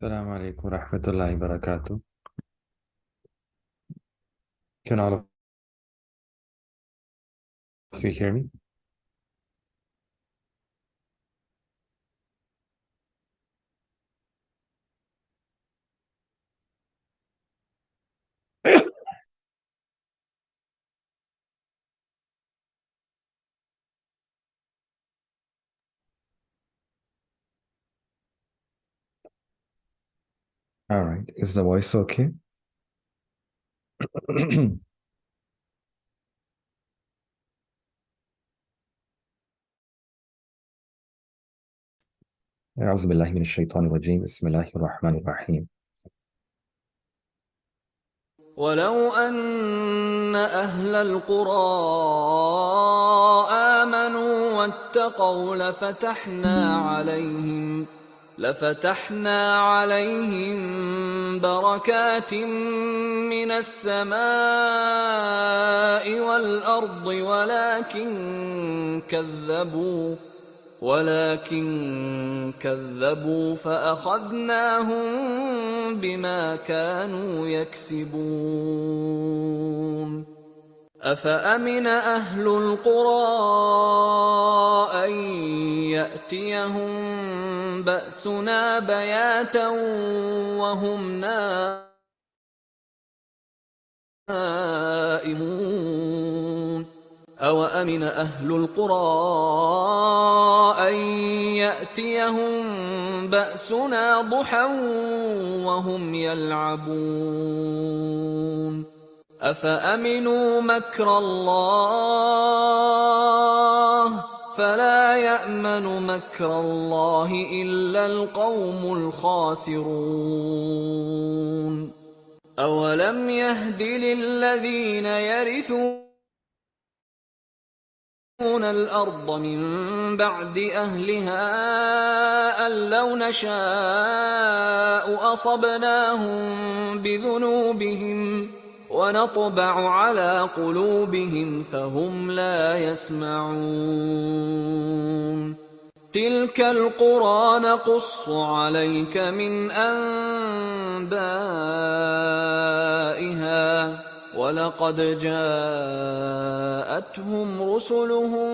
السلام عليكم ورحمة الله وبركاته. Can all of you hear me? All right. Is the voice okay? أعوذ بالله من الشيطان الرجيم. بسم الله الرحمن الرحيم. ولو أن أهل القرى آمنوا واتقوا لفتحنا عليهم بركات من السماء والأرض ولكن كذبوا فأخذناهم بما كانوا يكسبون. أفأمن أهل القرى أن يأتيهم بأسنا بياتا وهم نائمون أوأمن أهل القرى أن يأتيهم بأسنا ضحى وهم يلعبون أفأمنوا مكر الله فلا يأمن مكر الله إلا القوم الخاسرون. أولم يهد للذين يرثون الأرض من بعد أهلها أن لو نشاء أصبناهم بذنوبهم ونطبع على قلوبهم فهم لا يسمعون. تلك القرى نقص عليك من أنبائها ولقد جاءتهم رسلهم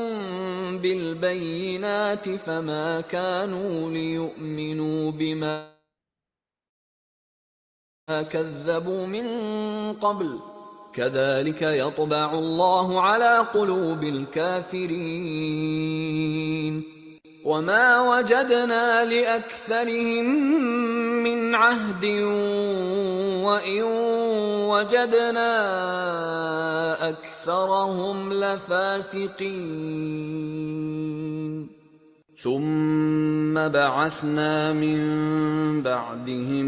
بالبينات فما كانوا ليؤمنوا بما كذبوا من قبل كذلك يطبع الله على قلوب الكافرين. وما وجدنا لأكثرهم من عهد وإن وجدنا أكثرهم لفاسقين. ثم بعثنا من بعدهم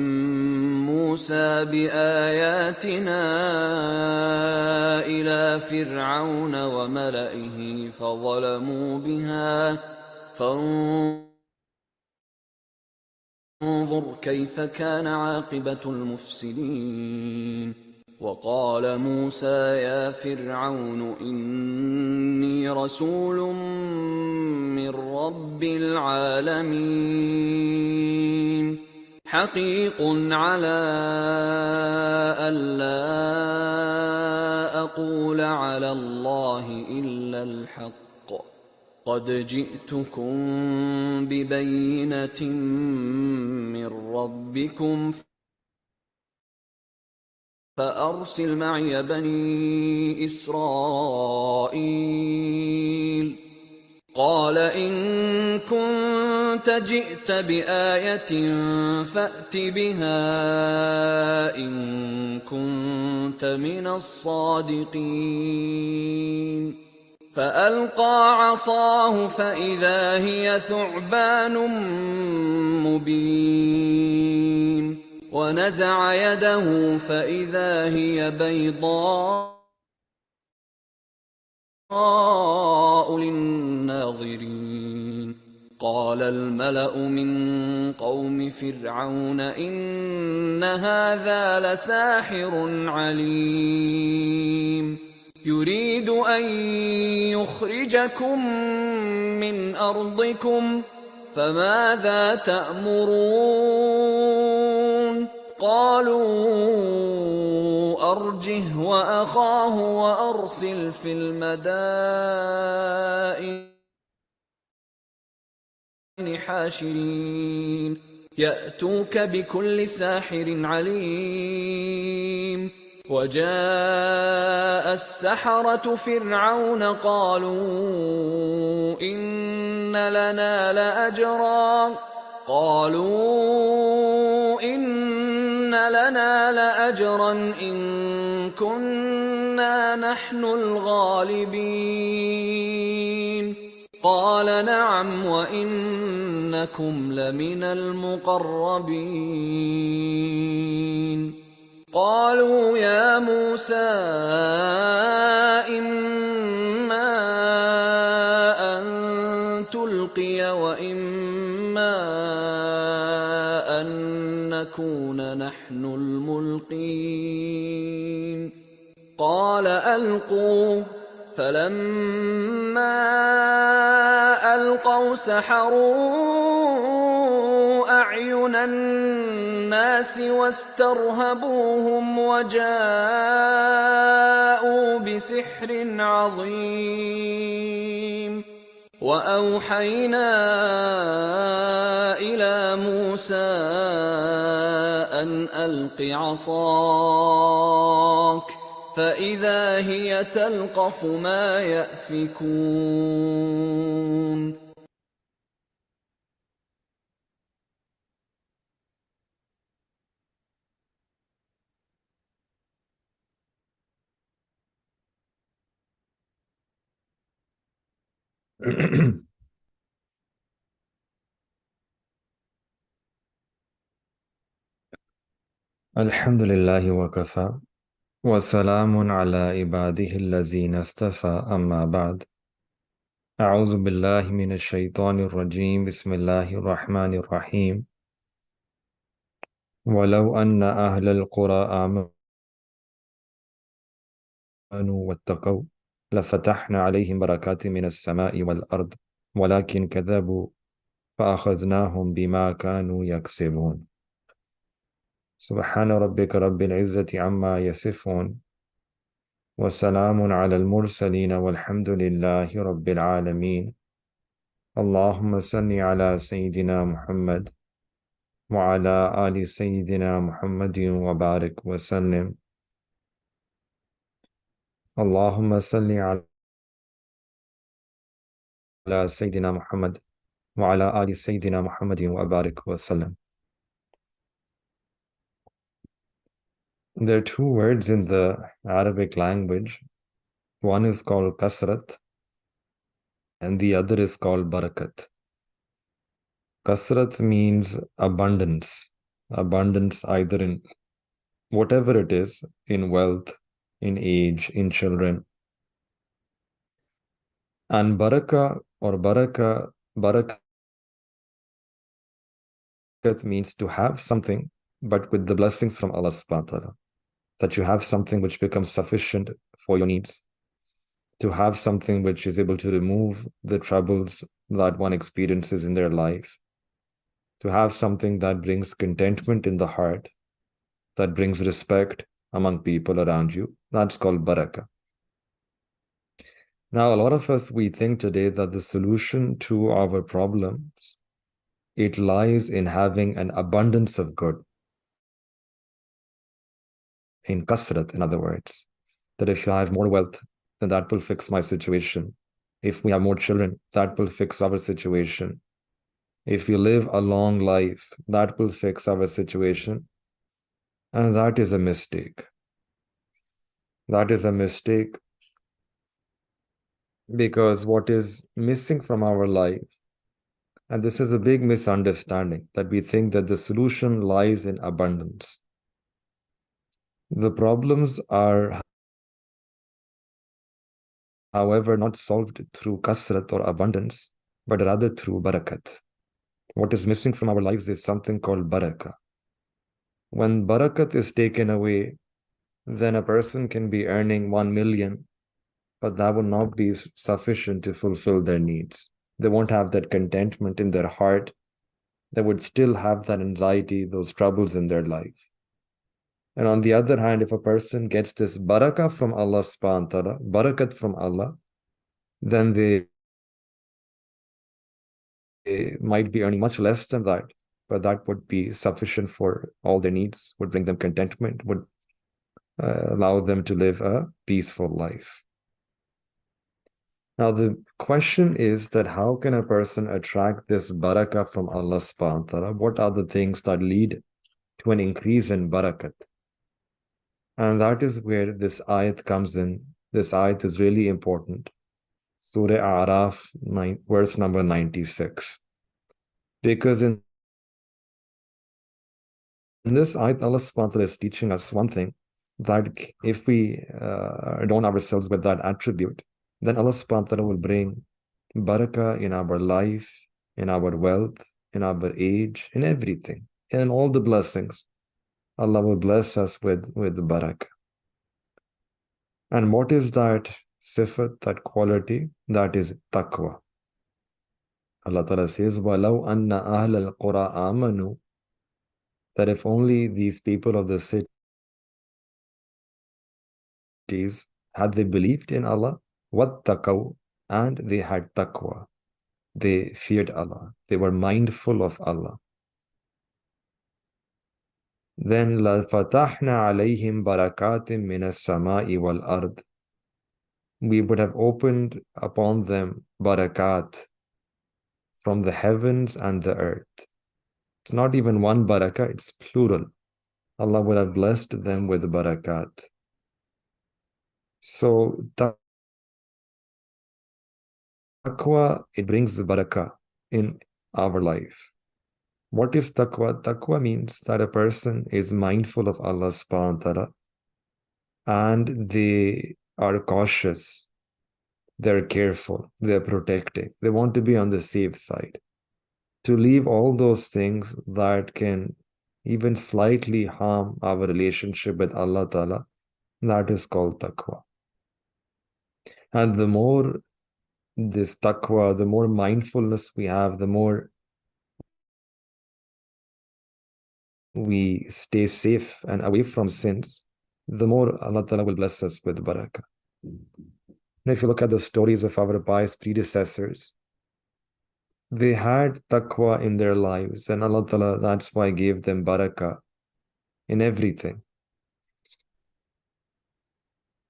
موسى بآياتنا إلى فرعون وملئه فظلموا بها فانظر كيف كان عاقبة المفسدين. وقال موسى يا فرعون إني رسول من رب العالمين حقيق على ألا أقول على الله إلا الحق قد جئتكم ببينة من ربكم فأرسل معي بني إسرائيل. قال إن كنت جئت بآية فأت بها إن كنت من الصادقين. فألقى عصاه فإذا هي ثعبان مبين ونزع يده فإذا هي بيضاء للناظرين. قال الملأ من قوم فرعون إن هذا لساحر عليم يريد أن يخرجكم من أرضكم فماذا تأمرون قالوا أرجه وأخاه وأرسل في المدائن حاشرين يأتوك بكل ساحر عليم. وجاء السحرة فرعون قالوا إن لنا لأجرا إن كنا نحن الغالبين. قال نعم وإنكم لمن المقربين. قالوا يا موسى إما أن تلقي وإما أن نكون نحن الملقين. قال ألقوا. فلما ألقوا سحروا أعين الناس واسترهبوهم وجاءوا بسحر عظيم. وأوحينا إلى موسى أن ألق عصاك فإذا هي تلقف ما يأفكون. الحمد لله وكفى وسلام على عباده الذين اصطفى أما بعد أعوذ بالله من الشيطان الرجيم بسم الله الرحمن الرحيم ولو أن أهل القرى آمنوا واتقوا لفتحنا عليهم بركات من السماء والأرض ولكن كذبوا فأخذناهم بما كانوا يكسبون. سبحان ربك رب العزة عما يصفون وسلام على المرسلين والحمد لله رب العالمين. اللهم صل على سيدنا محمد وعلى آل سيدنا محمد وبارك وسلم. اللهم صل على سيدنا محمد وعلى آل سيدنا محمد وبارك وسلم. There are two words in the Arabic language. One is called kasrat and the other is called barakat. Kasrat means abundance. Abundance either in whatever it is, in wealth, in age, in children. And barakat means to have something, but with the blessings from Allah subhanahu wa ta'ala. That you have something which becomes sufficient for your needs. To have something which is able to remove the troubles that one experiences in their life. To have something that brings contentment in the heart, that brings respect among people around you. That's called barakah. Now, a lot of us, we think today that the solution to our problems, it lies in having an abundance of good. In kasrat, in other words. That if you have more wealth, then that will fix my situation. If we have more children, that will fix our situation. If we live a long life, that will fix our situation. And that is a mistake. That is a mistake because what is missing from our life, and this is a big misunderstanding, that we think that the solution lies in abundance. The problems are, however, not solved through kasrat or abundance, but rather through barakat. What is missing from our lives is something called barakah. When barakat is taken away, then a person can be earning 1 million, but that will not be sufficient to fulfill their needs. They won't have that contentment in their heart. They would still have that anxiety, those troubles in their life. And on the other hand, if a person gets this barakah from Allah subhanahu wa ta'ala, barakat from Allah, then they might be earning much less than that, but that would be sufficient for all their needs, would bring them contentment, would allow them to live a peaceful life. Now, the question is that how can a person attract this barakah from Allah subhanahu wa ta'ala? What are the things that lead to an increase in barakat? And that is where this ayat comes in. This ayat is really important. Surah Araf, verse number 96. Because in this ayat, Allah subhanahu wa ta'ala is teaching us one thing, that if we adorn ourselves with that attribute, then Allah subhanahu wa ta'ala will bring barakah in our life, in our wealth, in our age, in everything, in all the blessings. Allah will bless us with barakah. And what is that sifat, that quality? That is taqwa. Allah Ta'ala says, وَلَوْ أَنَّ أَهْلَ الْقُرَىٰ آمَنُوا, that if only these people of the cities, had they believed in Allah, وَاتَّقَوْا, and they had taqwa, they feared Allah, they were mindful of Allah, then لَفَتَحْنَا عَلَيْهِمْ بَرَكَاتٍ مِّنَ السَّمَاءِ وَالْأَرْضِ, we would have opened upon them barakat from the heavens and the earth. It's not even one barakah, it's plural. Allah would have blessed them with barakat. So taqwa, it brings barakah in our life. What is taqwa? Taqwa means that a person is mindful of Allah subhanahu wa ta'ala and they are cautious, they're careful, they're protective, they want to be on the safe side, to leave all those things that can even slightly harm our relationship with Allah Ta'ala. That is called taqwa. And the more this taqwa, the more mindfulness we have, the more we stay safe and away from sins, the more Allah Ta'ala will bless us with barakah. And if you look at the stories of our pious predecessors, they had taqwa in their lives, and Allah Ta'ala, that's why gave them barakah in everything.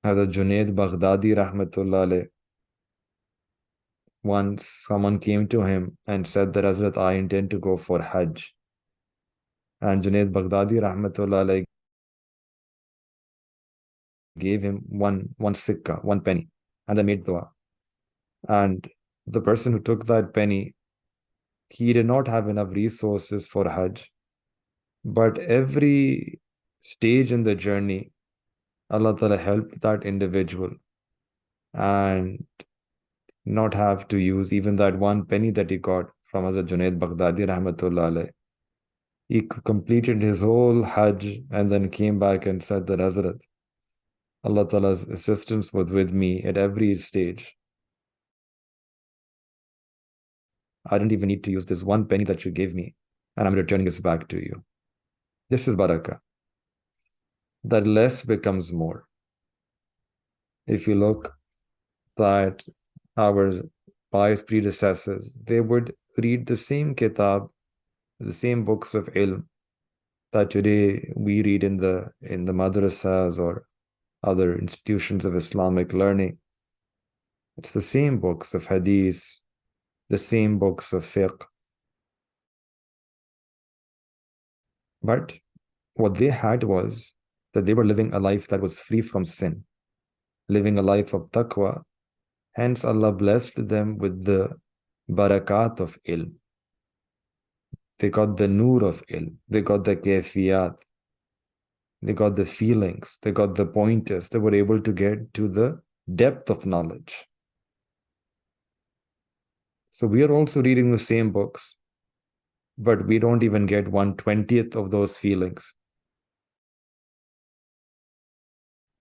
Hazrat Junaid Baghdadi Rahmatullah alayh, once someone came to him and said that, Hazrat, I intend to go for Hajj. And Junaid Baghdadi Rahmatullah alayh gave him one sikkah, one penny, and they made dua. And the person who took that penny, he did not have enough resources for Hajj. But every stage in the journey, Allah Ta'ala helped that individual and not have to use even that one penny that he got from Hazrat Junaid Baghdadi Rahmatullah alayh. He completed his whole Hajj and then came back and said that, Hazrat, Allah Ta'ala's assistance was with me at every stage. I didn't even need to use this one penny that you gave me, and I'm returning this back to you. This is barakah. That less becomes more. If you look that our pious predecessors, they would read the same kitab, the same books of ilm that today we read in the madrasas or other institutions of Islamic learning. It's the same books of hadith, the same books of fiqh. But what they had was that they were living a life that was free from sin, living a life of taqwa. Hence, Allah blessed them with the barakat of ilm. They got the nur of ilm. They got the kayfiyat. They got the feelings. They got the pointers. They were able to get to the depth of knowledge. So we are also reading the same books, but we don't even get 1/20th of those feelings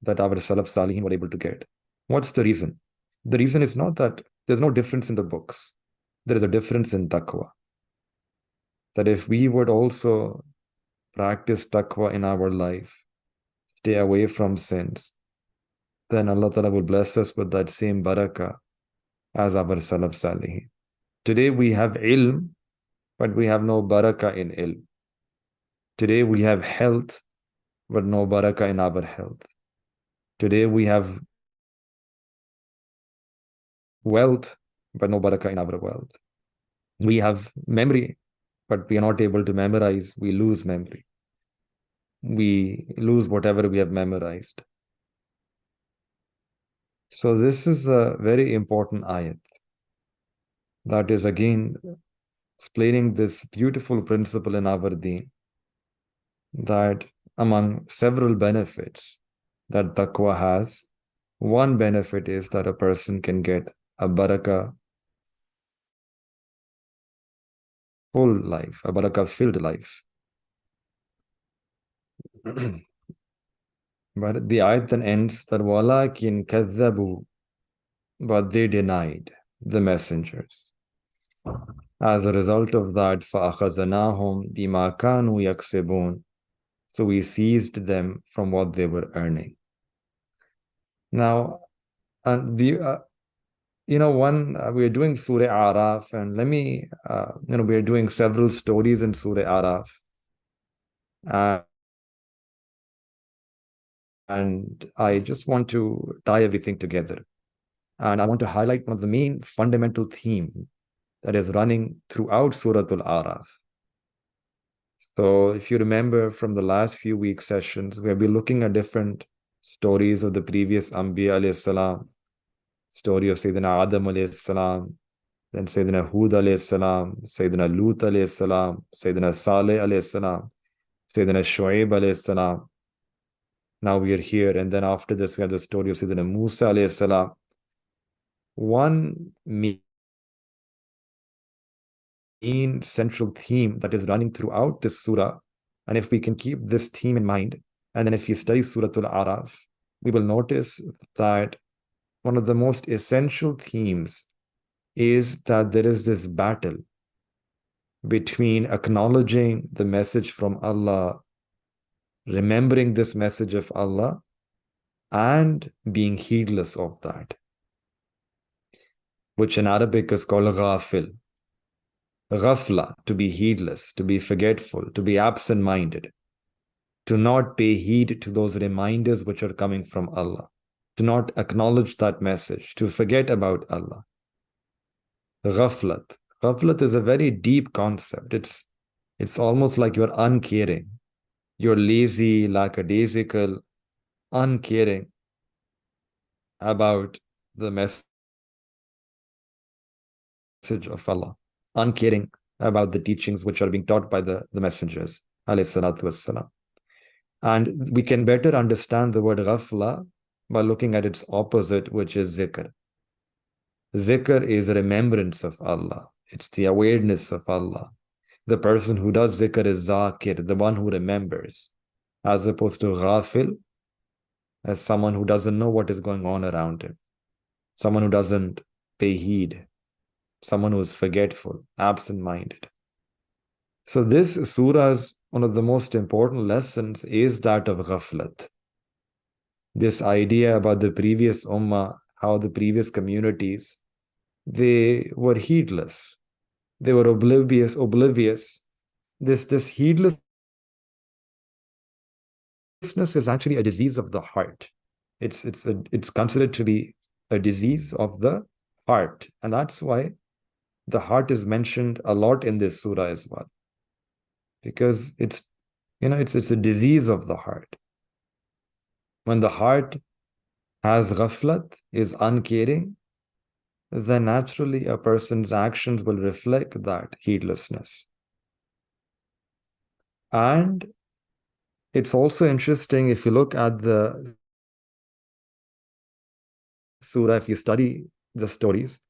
that our Salaf Salihin were able to get. What's the reason? The reason is not that there's no difference in the books. There is a difference in taqwa. That if we would also practice taqwa in our life, stay away from sins, then Allah Ta'ala will bless us with that same barakah as our Salaf Salihin. Today we have ilm, but we have no barakah in ilm. Today we have health, but no barakah in our health. Today we have wealth, but no barakah in our wealth. We have memory, but we are not able to memorize. We lose memory. We lose whatever we have memorized. So this is a very important ayat that is again explaining this beautiful principle in our deen, that among several benefits that taqwa has, one benefit is that a person can get a barakah full life, a barakah filled life. But the ayat then ends that walakin kadhabu, but they denied the messengers. As a result of that, فَأَخَذْنَاهُمْ بِمَا كَانُوا يَكْسِبُونَ, so we seized them from what they were earning. Now, we are doing Surah Araf, and we are doing several stories in Surah Araf. And I just want to tie everything together. And I want to highlight one of the main fundamental themes that is running throughout Surah Al-Araf. So if you remember from the last few week sessions, we'll be looking at different stories of the previous Anbiya alayhi salam, story of Sayyidina Adam alayhi salam, then Sayyidina Hud alayhi salam, Sayyidina Lut alayhi salam, Sayyidina Saleh alayhi salam, Sayyidina Shu'aib alayhi salam. Now we are here, and then after this we have the story of Sayyidina Musa alayhi salam. One main central theme that is running throughout this surah, and if we can keep this theme in mind, and then if you study Surah Al-Araf, we will notice that one of the most essential themes is that there is this battle between acknowledging the message from Allah, remembering this message of Allah, and being heedless of that, which in Arabic is called ghafil. Ghafla, to be heedless, to be forgetful, to be absent-minded, to not pay heed to those reminders which are coming from Allah, to not acknowledge that message, to forget about Allah. Ghaflat. Ghaflat is a very deep concept. It's almost like you're uncaring. You're lazy, lackadaisical, uncaring about the message of Allah, uncaring about the teachings which are being taught by the messengers, alayhi salatu wassalam. And we can better understand the word ghafla by looking at its opposite, which is zikr. Zikr is a remembrance of Allah. It's the awareness of Allah. The person who does zikr is zakir, the one who remembers, as opposed to ghafil, as someone who doesn't know what is going on around him, someone who doesn't pay heed, someone who is forgetful, absent-minded. So this surah's one of the most important lessons is that of ghaflat. This idea about the previous ummah, how the previous communities, they were heedless. They were oblivious. This heedlessness is actually a disease of the heart. It's considered to be a disease of the heart. And that's why the heart is mentioned a lot in this surah as well. Because it's a disease of the heart. When the heart has ghaflat, is uncaring, then naturally a person's actions will reflect that heedlessness. And it's also interesting, if you look at the surah, if you study the stories,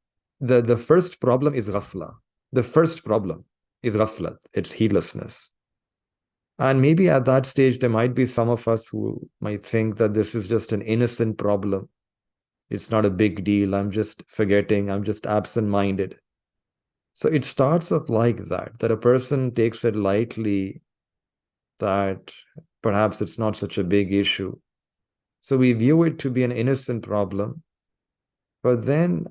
the first problem is ghafla. The first problem is ghaflat, it's heedlessness. And maybe at that stage, there might be some of us who might think that this is just an innocent problem. It's not a big deal. I'm just forgetting. I'm just absent-minded. So it starts off like that a person takes it lightly, that perhaps it's not such a big issue. So we view it to be an innocent problem. But then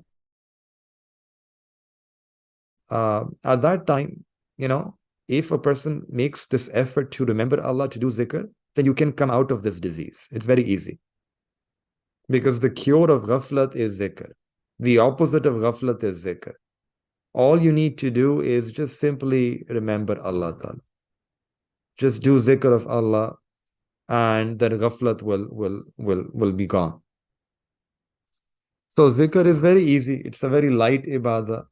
at that time, if a person makes this effort to remember Allah, to do zikr, then you can come out of this disease. It's very easy. Because the cure of ghaflat is zikr. The opposite of ghaflat is zikr. All you need to do is just simply remember Allah Ta'ala. Just do zikr of Allah, and that ghaflat will be gone. So zikr is very easy. It's a very light ibadah.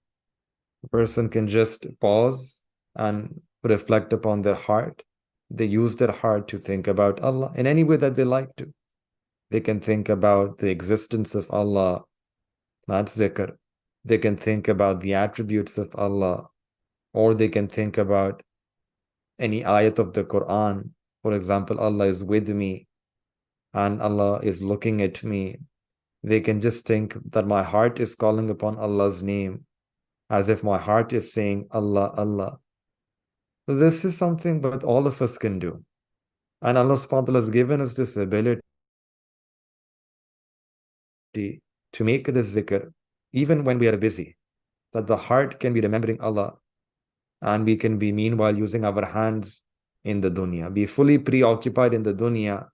A person can just pause and reflect upon their heart. They use their heart to think about Allah in any way that they like to. They can think about the existence of Allah, that's zikr. They can think about the attributes of Allah, or they can think about any ayat of the Quran. For example, Allah is with me and Allah is looking at me. They can just think that my heart is calling upon Allah's name, as if my heart is saying Allah, Allah. So this is something that all of us can do. And Allah subhanahu wa ta'ala has given us this ability to make this zikr, even when we are busy, that the heart can be remembering Allah, and we can be meanwhile using our hands in the dunya, be fully preoccupied in the dunya,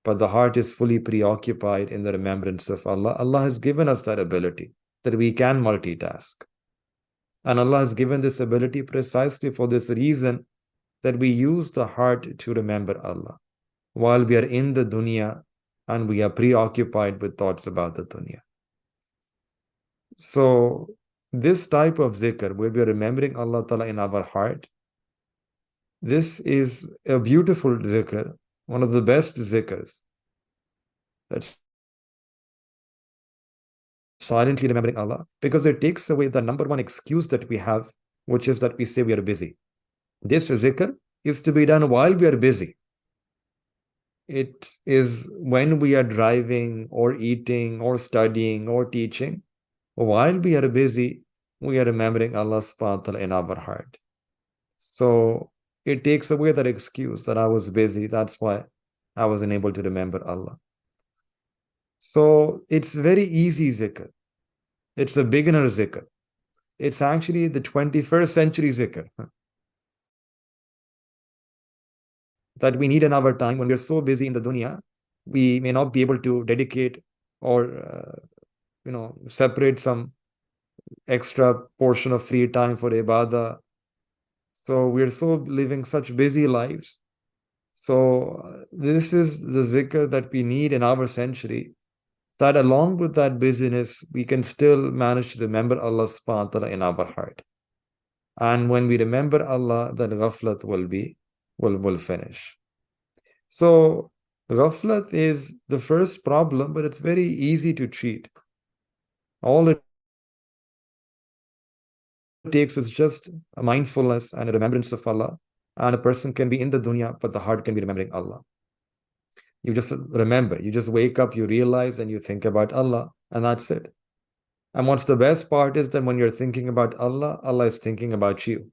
but the heart is fully preoccupied in the remembrance of Allah. Allah has given us that ability, that we can multitask. And Allah has given this ability precisely for this reason, that we use the heart to remember Allah while we are in the dunya and we are preoccupied with thoughts about the dunya. So this type of zikr, where we are remembering Allah Ta'ala in our heart, this is a beautiful zikr, one of the best zikrs. That's silently remembering Allah, because it takes away the number one excuse that we have, which is that we say we are busy. This zikr is to be done while we are busy. It is when we are driving or eating or studying or teaching. While we are busy, we are remembering Allah subhanahu wa ta'ala in our heart. So it takes away that excuse that I was busy, that's why I was unable to remember Allah. So it's very easy zikr. It's a beginner zikr. It's actually the 21st century zikr that we need in our time when we're so busy in the dunya. We may not be able to dedicate or separate some extra portion of free time for ibadah. So we're so living such busy lives. So this is the zikr that we need in our century, that along with that busyness, we can still manage to remember Allah subhanahu wa ta'ala in our heart. And when we remember Allah, then ghaflat will finish. So ghaflat is the first problem, but it's very easy to treat. All it takes is just a mindfulness and a remembrance of Allah, and a person can be in the dunya, but the heart can be remembering Allah. You just remember, you just wake up, you realize, and you think about Allah, and that's it. And what's the best part is that when you're thinking about Allah, Allah is thinking about you.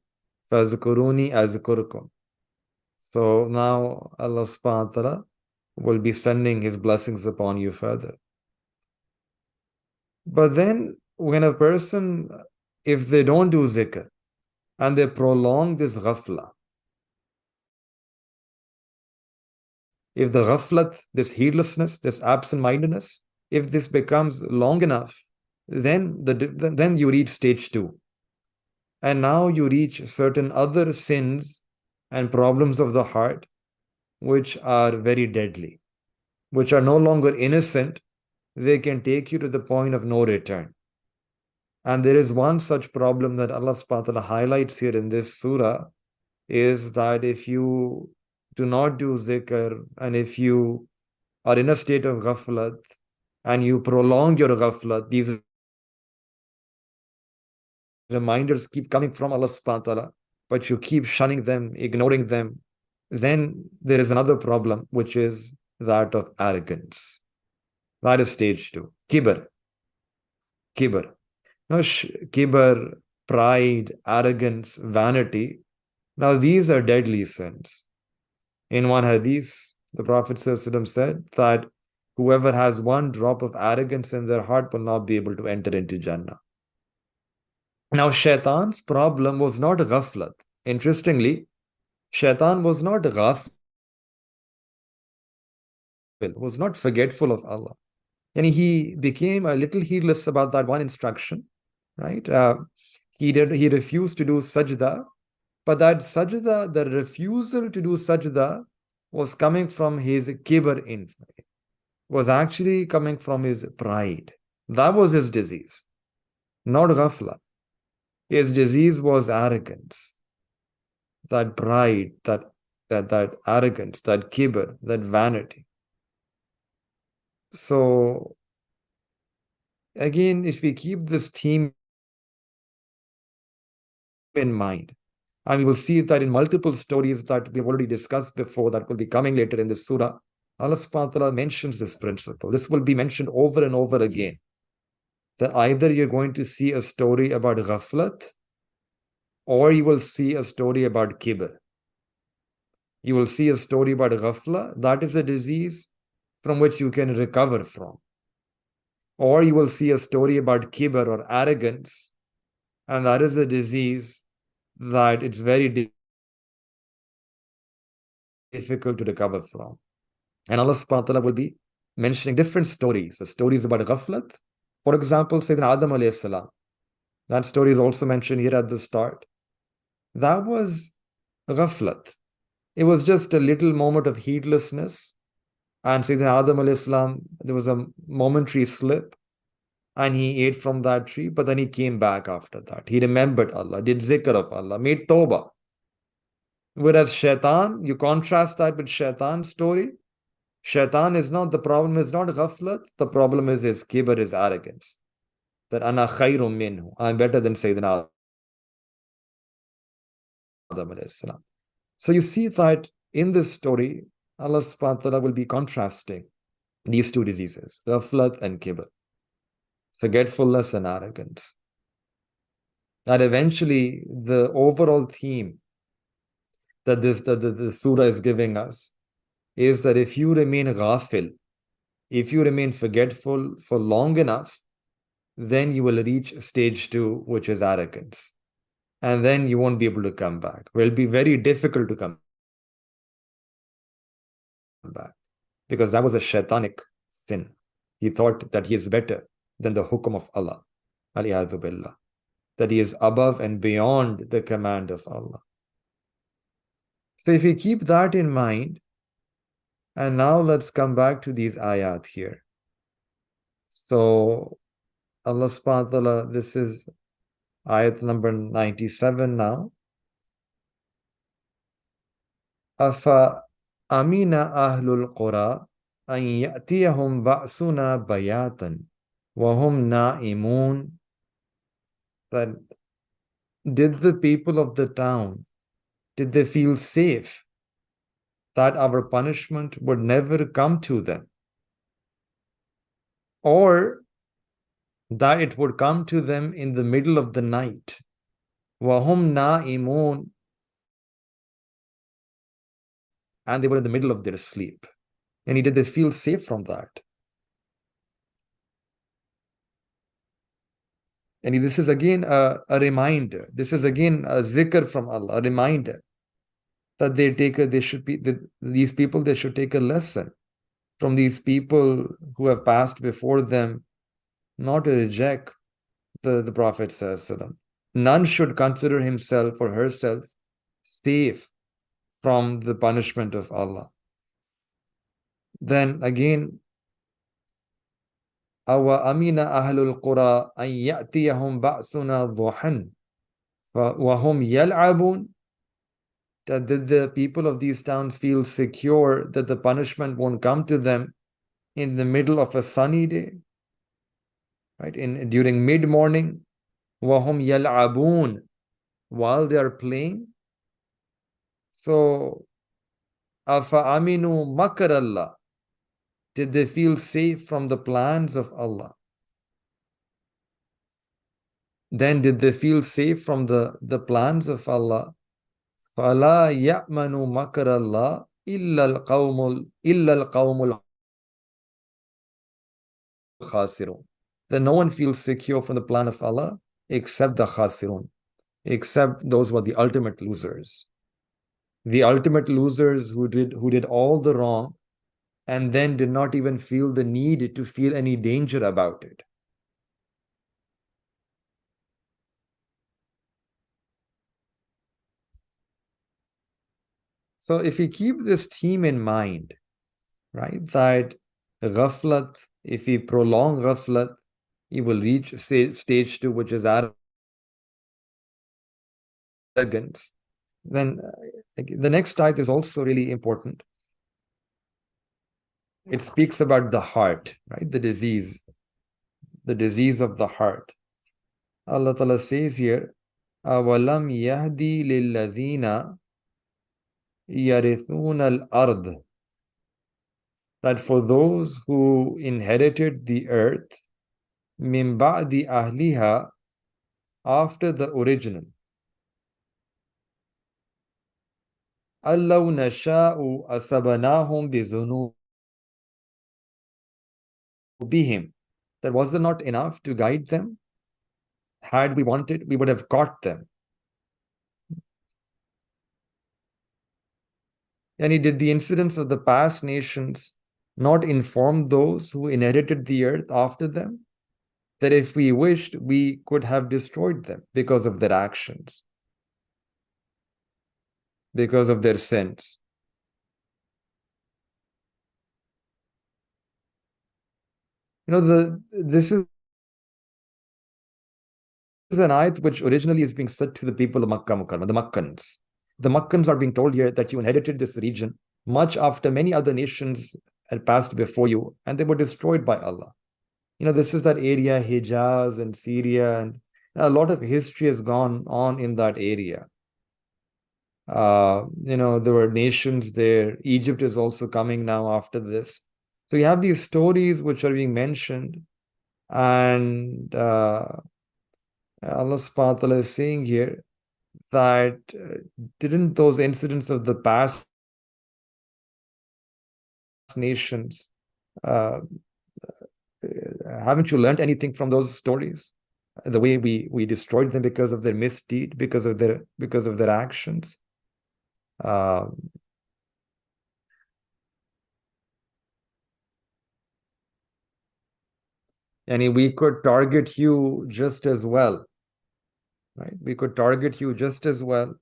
فَذْكُرُونِي أَذْكُرُكُمْ. So now Allah subhanahu wa ta'ala will be sending His blessings upon you further. But then when a person, if they don't do zikr and they prolong this ghafla, if the ghaflat, this heedlessness, this absent-mindedness, if this becomes long enough, then you reach stage 2. And now you reach certain other sins and problems of the heart, which are very deadly, which are no longer innocent. They can take you to the point of no return. And there is one such problem that Allah subhanahu wa ta'ala highlights here in this surah, is that if you do not do zikr, and if you are in a state of ghaflat, and you prolong your ghaflat, these reminders keep coming from Allah subhanahu wa ta'ala, but you keep shunning them, ignoring them, then there is another problem, which is that of arrogance. That is stage 2. Kibr. Now, kibr, pride, arrogance, vanity. Now, these are deadly sins. In one hadith, the Prophet ﷺ said that whoever has one drop of arrogance in their heart will not be able to enter into Jannah. Now, Shaitan's problem was not ghaflat. Interestingly, Shaitan was not ghafil, was not forgetful of Allah. And he became a little heedless about that one instruction, right? He refused to do sajda, but that sajda, the refusal to do sajda, was coming from his kibr in, was actually coming from his pride. That was his disease, not ghafla. His disease was arrogance, that pride, that arrogance, that kibr, that vanity. So again, if we keep this theme in mind, and we will see that in multiple stories that we've already discussed before, that will be coming later in the surah, Allah subhanahu wa ta'ala mentions this principle. This will be mentioned over and over again. That either you're going to see a story about ghaflat, or you will see a story about kibr. You will see a story about ghafla, that is a disease from which you can recover from. Or you will see a story about kibr or arrogance, and that is a disease that it's very difficult to recover from. And Allah subhanahu wa ta'ala will be mentioning different stories. The stories about ghaflat. For example, Sayyidina Adam alayhi salam. That story is also mentioned here at the start. That was ghaflat. It was just a little moment of heedlessness. And Sayyidina Adam alayhi salam, there was a momentary slip. And he ate from that tree, but then he came back after that. He remembered Allah, did zikr of Allah, made tawbah. Whereas Shaitan, you contrast that with Shaitan's story. Shaitan is not, the problem is not ghaflat, the problem is his kibr, his arrogance. That ana khayrum minhu, I'm better than Sayyidina Adam alayhi salam. So you see that in this story, Allah subhanahu wa ta'ala will be contrasting these two diseases, ghaflat and kibr, forgetfulness and arrogance. That eventually the overall theme that the surah is giving us is that if you remain ghafil, if you remain forgetful for long enough, then you will reach stage 2, which is arrogance. And then you won't be able to come back. It will be very difficult to come back, because that was a shaitanic sin. He thought that he is better than the hukum of Allah, aliyadhu billah, that he is above and beyond the command of Allah. So if we keep that in mind, and now let's come back to these ayat here. So Allah subhanahu wa ta'ala, this is ayat number 97 now. Afa amina ahlul qura an ya'tiyahum ba'suna bayatan wa hum na'imun. That did the people of the town, did they feel safe that our punishment would never come to them, or that it would come to them in the middle of the night? Wahum na'imun, and they were in the middle of their sleep. And did they feel safe from that? And this is again a reminder. This is again a zikr from Allah, a reminder that these people, they should take a lesson from these people who have passed before them, not to reject the Prophet ﷺ. None should consider himself or herself safe from the punishment of Allah. Then again, awa amina ahlul qura an ya'tiyahum ba'suna dhuhan wa hum yal'abun. Did the people of these towns feel secure that the punishment won't come to them in the middle of a sunny day, right? During mid-morning, wahum yal'abun, while they are playing. So, afa aminu makar Allah, did they feel safe from the plans of Allah? Then did they feel safe from the plans of Allah? فَلَا يَأْمَنُ مَكْرَ اللَّهِ إِلَّا الْقَوْمُ khasirun. Then no one feels secure from the plan of Allah except the khasirun, except those who are the ultimate losers. The ultimate losers who did all the wrong and then did not even feel the need to feel any danger about it. So if we keep this theme in mind, right, that ghaflat, if we prolong ghaflat, he will reach stage 2, which is arrogance. Then the next ayat is also really important. It speaks about the heart, right? The disease of the heart. Allah Ta'ala says here, أَوَلَمْ يَهْدِي لِلَّذِينَ يَرِثُونَ الْأَرْضِ, that for those who inherited the earth, مِنْ بَعْدِ أَهْلِهَا, after the original, أَلَّوْ نَشَاءُ أَصَبْنَاهُمْ بِذُنُوبِهِمْ, that was it not enough to guide them? Had we wanted, we would have caught them. And did the incidents of the past nations not inform those who inherited the earth after them that if we wished, we could have destroyed them because of their actions, because of their sins? This is an ayat which originally is being said to the people of Makkah Mukarramah, the Makkans. The Makkans are being told here that you inherited this region much after many other nations had passed before you, and they were destroyed by Allah. This is that area, Hijaz and Syria, and a lot of history has gone on in that area. There were nations there. Egypt is also coming now after this. So you have these stories which are being mentioned, and Allah subhanahu wa ta'ala is saying here that didn't those incidents of the past nations, haven't you learned anything from those stories? The way we destroyed them because of their misdeed, because of their actions. And we could target you just as well, right? We could target you just as well.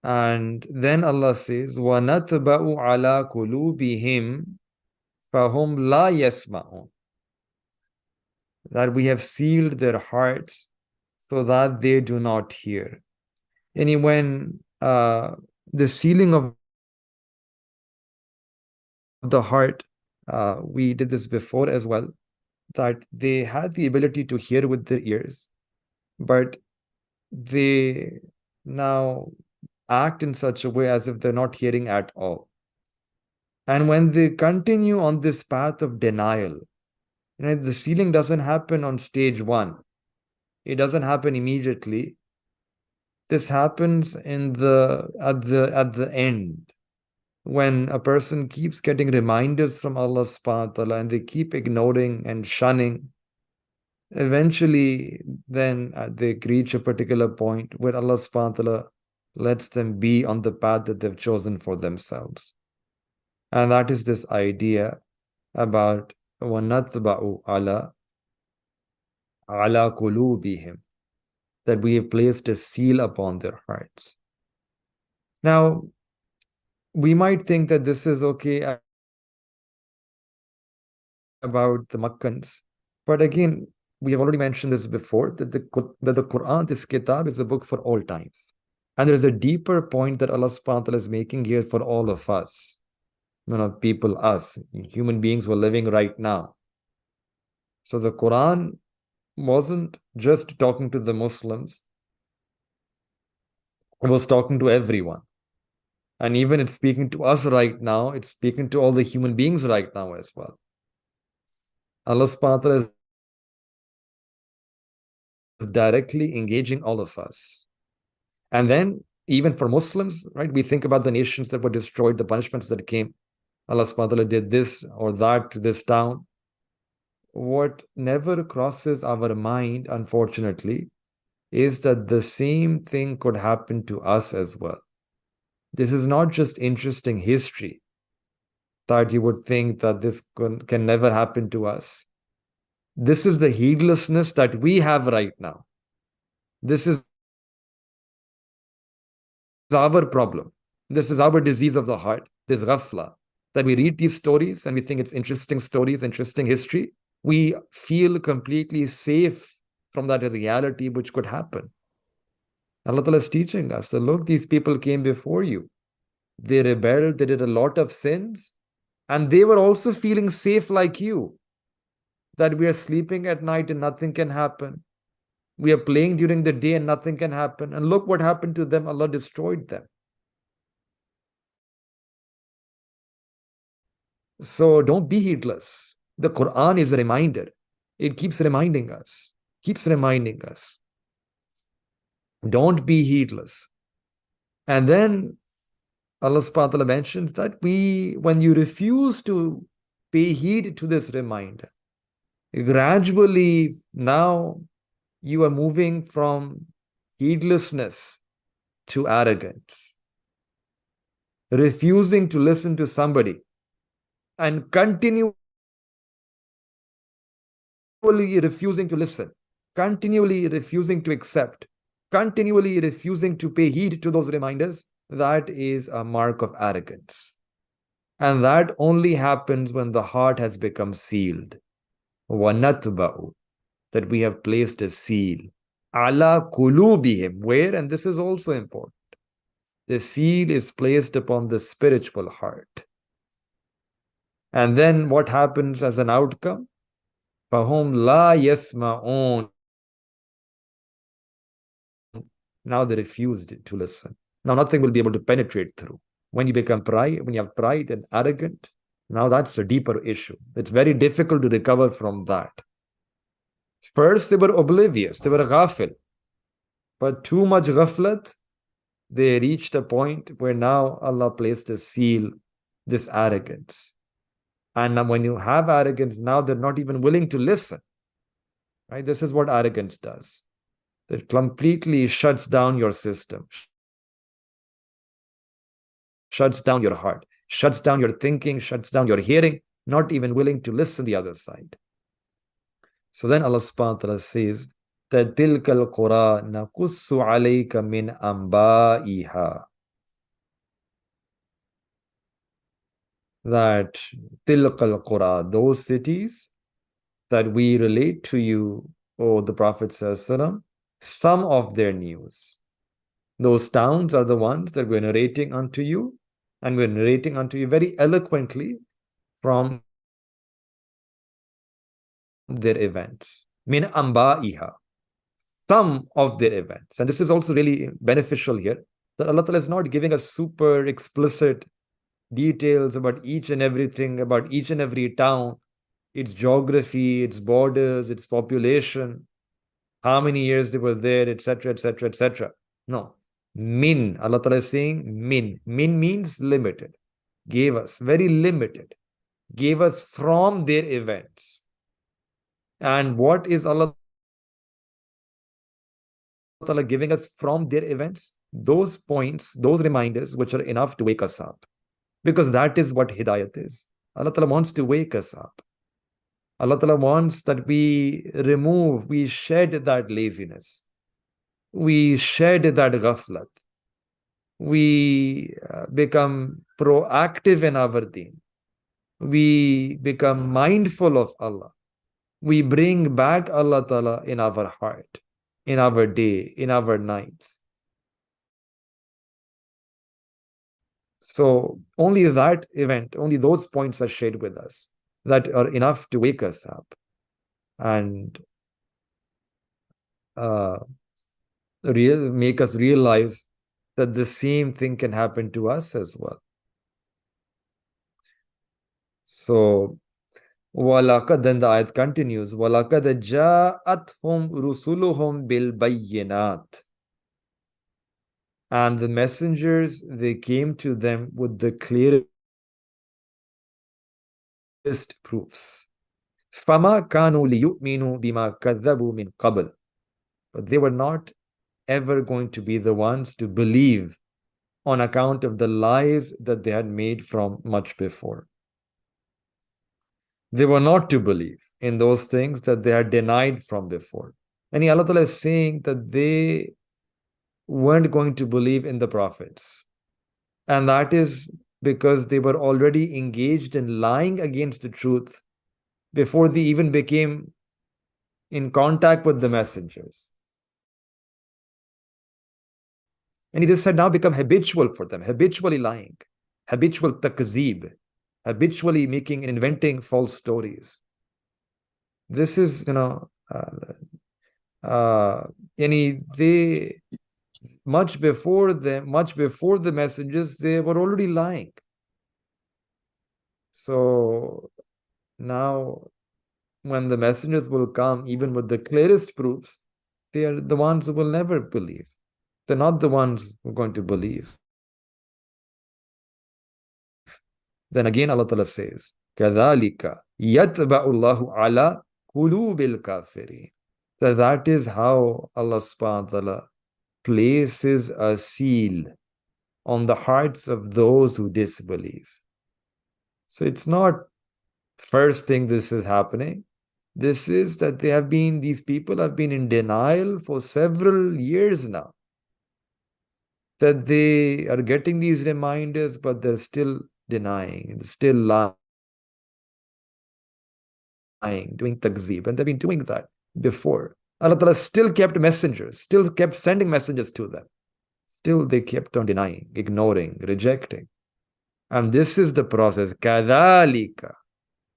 And then Allah says, وَنَتْبَأُ عَلَى قُلُوبِهِمْ فَهُمْ لَا يَسْمَعُونَ, that we have sealed their hearts so that they do not hear. And when the sealing of the heart, we did this before as well, that they had the ability to hear with their ears, but they now act in such a way as if they're not hearing at all. And when they continue on this path of denial, the sealing doesn't happen on stage 1. It doesn't happen immediately. This happens at the end, when a person keeps getting reminders from Allah subhanahu wa ta'ala and they keep ignoring and shunning. Eventually, then they reach a particular point where Allah subhanahu wa ta'ala lets them be on the path that they've chosen for themselves. And that is this idea about وَنَتْبَعُ عَلَى قُلُوبِهِمْ, that we have placed a seal upon their hearts. Now, we might think that this is okay about the Makkans, but again, we have already mentioned this before, that the Quran, this kitab, is a book for all times. And there is a deeper point that Allah subhanahu wa ta'ala is making here for all of us. People, us, human beings who are living right now. So the Quran wasn't just talking to the Muslims. It was talking to everyone. And even it's speaking to us right now. It's speaking to all the human beings right now as well. Allah subhanahu wa ta'ala is directly engaging all of us. And then even for Muslims, right, we think about the nations that were destroyed, the punishments that came. Allah subhanahu wa ta'ala did this or that to this town. What never crosses our mind, unfortunately, is that the same thing could happen to us as well. This is not just interesting history that you would think that this can never happen to us. This is the heedlessness that we have right now. This is our problem. This is our disease of the heart, this ghafla, that we read these stories and we think it's interesting stories, interesting history. We feel completely safe from that reality which could happen. Allah Ta'ala is teaching us that look, these people came before you. They rebelled, they did a lot of sins, and they were also feeling safe like you. That we are sleeping at night and nothing can happen. We are playing during the day and nothing can happen. And look what happened to them. Allah destroyed them. So don't be heedless. The Quran is a reminder. It keeps reminding us. Don't be heedless. And then Allah subhanahu wa ta'ala mentions that when you refuse to pay heed to this reminder, gradually now you are moving from heedlessness to arrogance, refusing to listen to somebody and continually refusing to listen, continually refusing to accept, continually refusing to pay heed to those reminders. That is a mark of arrogance. And that only happens when the heart has become sealed. وَنَتْبَعُ, that we have placed a seal. عَلَى قُلُوبِهِمْ, where, and this is also important, the seal is placed upon the spiritual heart. And then what happens as an outcome? فَهُمْ لَا يَسْمَعُونَ, now they refused to listen. Now nothing will be able to penetrate through. When you become pride, when you have pride and arrogant, now that's a deeper issue. It's very difficult to recover from that. First, they were oblivious, they were ghafil. But too much ghaflat, they reached a point where now Allah placed a seal, this arrogance. And now when you have arrogance, now they're not even willing to listen. Right? This is what arrogance does. It completely shuts down your system, shuts down your heart, shuts down your thinking, shuts down your hearing, not even willing to listen the other side. So then Allah subhanahu wa ta'ala says that تِلْكَ الْقُرَى نَقُصُّ عَلَيْكَ مِنْ أَنْبَائِهَا, that تِلْكَ الْقُرَى, those cities that we relate to you, O the Prophet ﷺ, some of their news. Those towns are the ones that we're narrating unto you, and we're narrating unto you very eloquently from their events. Min anba'iha, some of their events. And this is also really beneficial here, that Allah Ta'ala is not giving us super explicit details about each and everything, about each and every town, its geography, its borders, its population, how many years they were there, etc., etc., etc. No. Min, Allah Ta'ala is saying min. Min means limited. Gave us, very limited. Gave us from their events. And what is Allah Ta'ala giving us from their events? Those points, those reminders which are enough to wake us up. Because that is what Hidayat is. Allah Ta'ala wants to wake us up. Allah Ta'ala wants that we remove, we shed that laziness. We shed that ghaflat. We become proactive in our deen. We become mindful of Allah. We bring back Allah Ta'ala in our heart, in our day, in our nights. So only that event, only those points are shared with us that are enough to wake us up and make us realize that the same thing can happen to us as well. So, وَلَقَدْ, then the ayat continues, وَلَقَدْ جَاءَتْهُمْ رُسُلُهُمْ بِالْبَيِّنَاتِ, and the messengers, they came to them with the clear proofs. فَمَا كَانُوا لِيُؤْمِنُوا بِمَا كَذَّبُوا مِنْ قَبْلِ. But they were not ever going to be the ones to believe on account of the lies that they had made from much before. They were not to believe in those things that they had denied from before. And Allah Ta'ala is saying that they weren't going to believe in the prophets. And that is because they were already engaged in lying against the truth before they even became in contact with the messengers. And this had now become habitual for them, habitually lying, habitual takzeeb, habitually making and inventing false stories. This is, they much before the messages, they were already lying. So now when the messengers will come, even with the clearest proofs, they are the ones who will never believe. They're not the ones who are going to believe. Then again Allah Ta'ala says, كَذَلِكَ يَتْبَعُ اللَّهُ عَلَى قُلُوبِ الْكَافِرِينَ. So that is how Allah subhanahu wa ta'ala places a seal on the hearts of those who disbelieve. So it's not first thing this is happening. This is that these people have been in denial for several years now. That they are getting these reminders, but they're still denying, still lying, doing takzeeb. And they've been doing that before. Allah Ta'ala still kept messengers, still kept sending messengers to them. Still they kept on denying, ignoring, rejecting. And this is the process. كَذَلِكَ.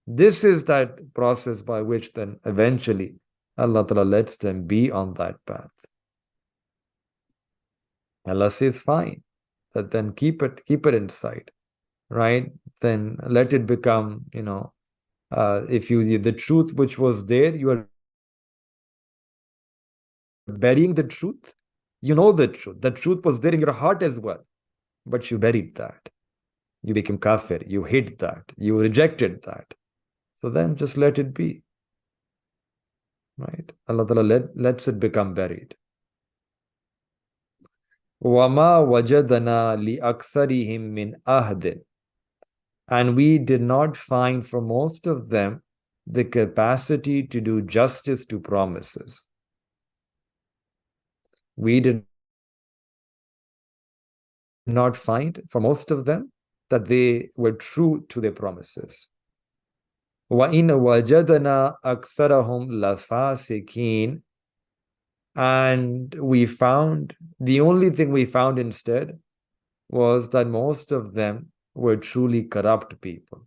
This is that process by which then eventually Allah Ta'ala lets them be on that path. Allah says, fine, that then keep it inside, right? Then let it become, the truth which was there, you are burying the truth. You know the truth. The truth was there in your heart as well, but you buried that. You became kafir. You hid that. You rejected that. So then just let it be, right? Allah Ta'ala lets it become buried. وَمَا وَجَدْنَا لِأَكْثَرِهِمْ مِنْ أَهْدٍ. And we did not find for most of them the capacity to do justice to promises. We did not find for most of them that they were true to their promises. وَإِنْ وَجَدْنَا أَكْثَرَهُمْ لَفَاسِقِينَ. And the only thing we found instead was that most of them were truly corrupt people.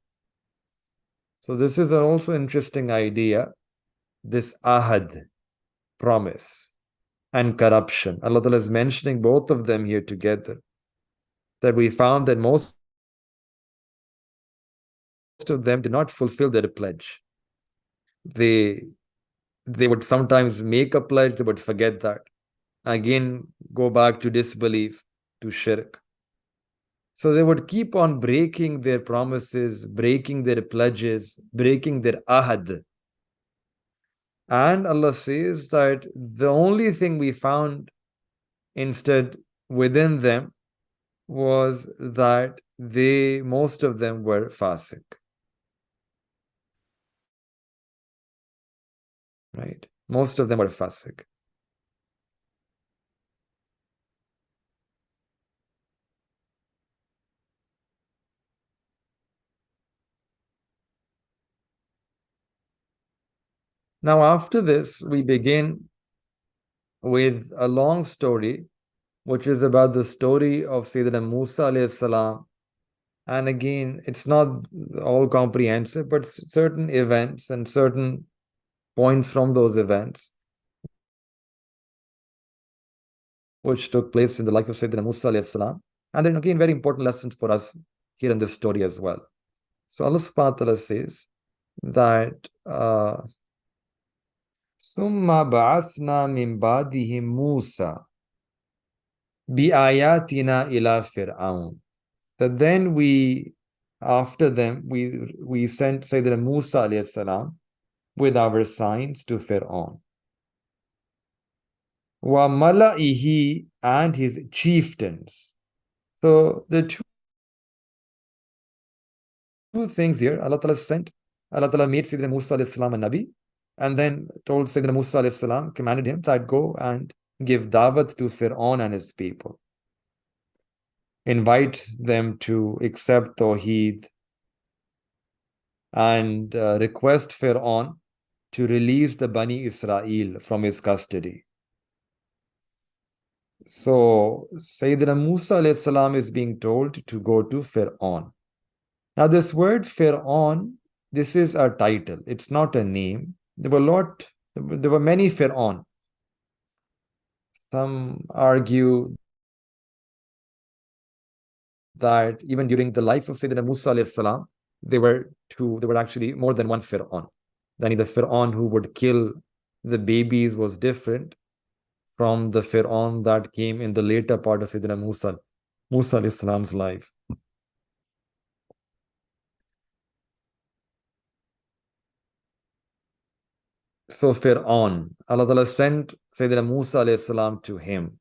So this is also an interesting idea, this ahad, promise, and corruption. Allah Ta'ala is mentioning both of them here together. That we found that most of them did not fulfill their pledge. They would sometimes make a pledge, they would forget that. Again, go back to disbelief, to shirk. So they would keep on breaking their promises, breaking their pledges, breaking their ahad. And Allah says that the only thing we found instead within them was that most of them were fasiq. Right? Most of them were fasiq. Now, after this, we begin with a long story, which is about the story of Sayyidina Musa alayhi salam. And again, it's not all comprehensive, but certain events and certain points from those events which took place in the life of Sayyidina Musa alayhi salam. And then again, very important lessons for us here in this story as well. So Allah subhanahu wa ta'ala says that ثُمَّ بَعَثْنَا مِنْ بَعْدِهِ مُوسَى بِآيَاتِنَا إِلَى فِرْعَوْنَ. That then we after them, we sent Sayyidina Musa alayhi salam with our signs to Fir'aun. Wa mala'ihi, and his chieftains. So the two things here, Allah Ta'ala made Sayyidina Musa alayhi salam a Nabi, and then told Sayyidina Musa alayhi salam, commanded him that go and give dawat to Fir'aun and his people. Invite them to accept Tawheed and request Fir'aun to release the Bani Israel from his custody. So Sayyidina Musa alayhi salam is being told to go to Fir'aun. Now this word Fir'aun, this is a title. It's not a name. There were many Fir'aun. Some argue that even during the life of Sayyidina Musa alayhi salam, there were actually more than one Fir'aun. Then the Fir'aun who would kill the babies was different from the Fir'aun that came in the later part of Sayyidina Musa alayhi salam's life. So Fir'aun, Allah Ta'ala sent Sayyidina Musa alayhi salam to him.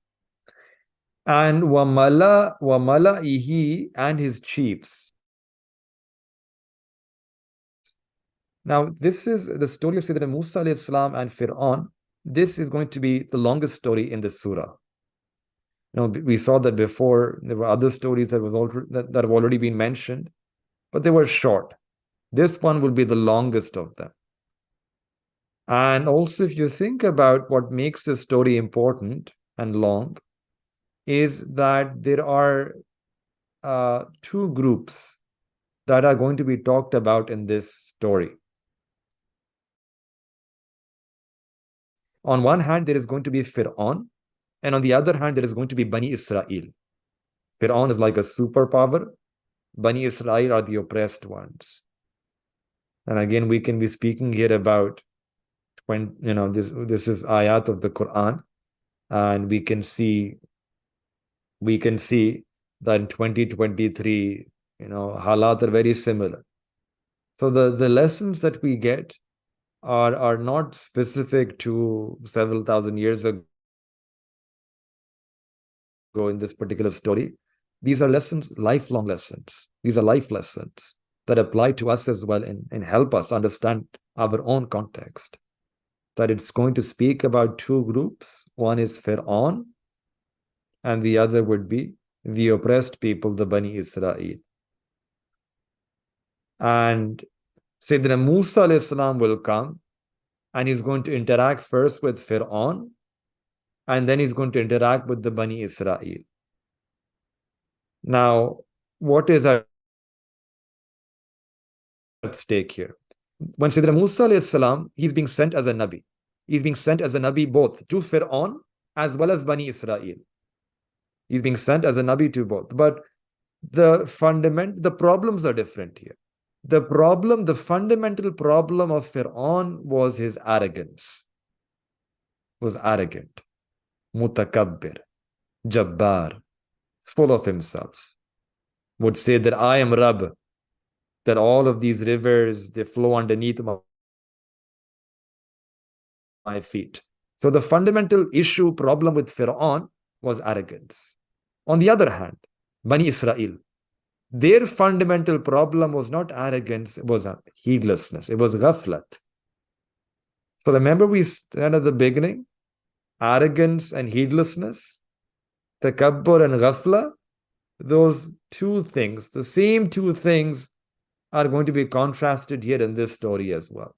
And wa mala'ihi, and his chiefs. Now, this is the story of Sayyidina Musa alayhi salam and Fir'aun. This is going to be the longest story in this surah. We saw that before. There were other stories that have already been mentioned, but they were short. This one will be the longest of them. And also, if you think about what makes this story important and long, is that there are two groups that are going to be talked about in this story. On one hand, there is going to be Fir'aun, and on the other hand, there is going to be Bani Israel. Fir'aun is like a superpower. Bani Israel are the oppressed ones. And again, we can be speaking here about this is ayat of the Quran, and we can see that in 2023, halat are very similar. So the lessons that we get are not specific to several thousand years ago in this particular story. These are lessons, lifelong lessons. These are life lessons that apply to us as well and help us understand our own context. That it's going to speak about two groups. One is Fir'aun, and the other would be the oppressed people, the Bani Israel. And Sayyidina Musa alayhi salam will come, and he's going to interact first with Fir'aun, and then he's going to interact with the Bani Israel. Now, what is at stake here? When Sayyidina Musa alayhi salam, he's being sent as a Nabi. He's being sent as a Nabi both to Fir'aun as well as Bani Israel. He's being sent as a Nabi to both. But the problems are different here. The fundamental problem of Fir'aun was his arrogance. Was arrogant, mutakabbir, jabbar, full of himself. Would say that I am Rabb, that all of these rivers, they flow underneath my feet. So the fundamental problem with Fir'aun was arrogance. On the other hand, Bani Israel, their fundamental problem was not arrogance, it was heedlessness, it was ghaflat. So remember we said at the beginning, arrogance and heedlessness, takabbur and ghafla, those two things, the same two things are going to be contrasted here in this story as well.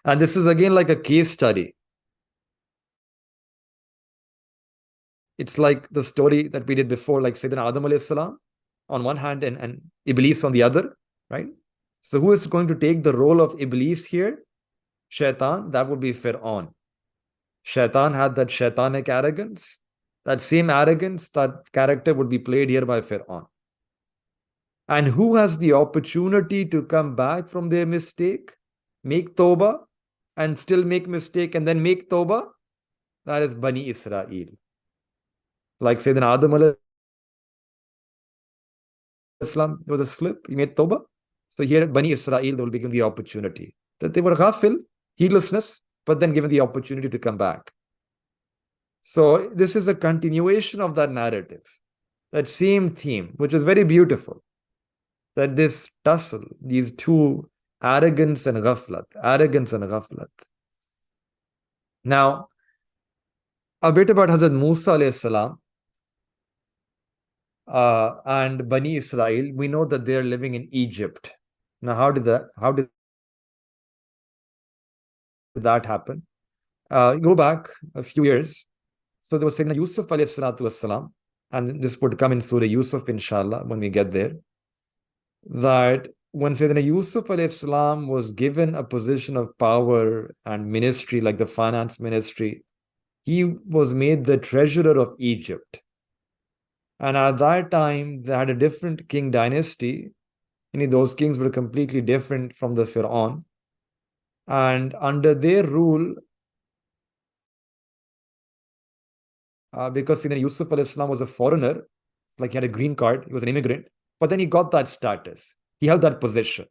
And this is again like a case study. It's like the story that we did before, like Sayyidina Adam alayhi salam on one hand and Iblis on the other, right? So who is going to take the role of Iblis here? Shaitan, that would be Fir'aun. Shaitan had that shaitanic arrogance. That same arrogance, that character would be played here by Fir'aun. And who has the opportunity to come back from their mistake, make tawbah, and still make mistake and then make tawbah? That is Bani Israel. Like Sayyidina Adam Islam, there was a slip, he made tawbah. So here Bani Israel, they will be given the opportunity. That they were ghafil, heedlessness, but then given the opportunity to come back. So this is a continuation of that narrative, that same theme, which is very beautiful. That this tussle, these two, arrogance and ghaflat, arrogance and ghaflat. Now, a bit about Hazrat Musa alayhi salam and Bani Israel. We know that they're living in Egypt. Now, how did that happen? Go back a few years. So there was Sayyidina Yusuf alayhi salatu wassalam, and this would come in Surah Yusuf, inshallah, when we get there. That when Sayyidina Yusuf alayhi salam was given a position of power and ministry, like the finance ministry, he was made the treasurer of Egypt. And at that time, they had a different king dynasty. Those kings were completely different from the Fir'aun. And under their rule, because Yusuf al-Islam was a foreigner, like he had a green card, he was an immigrant, but then he got that status. He held that position.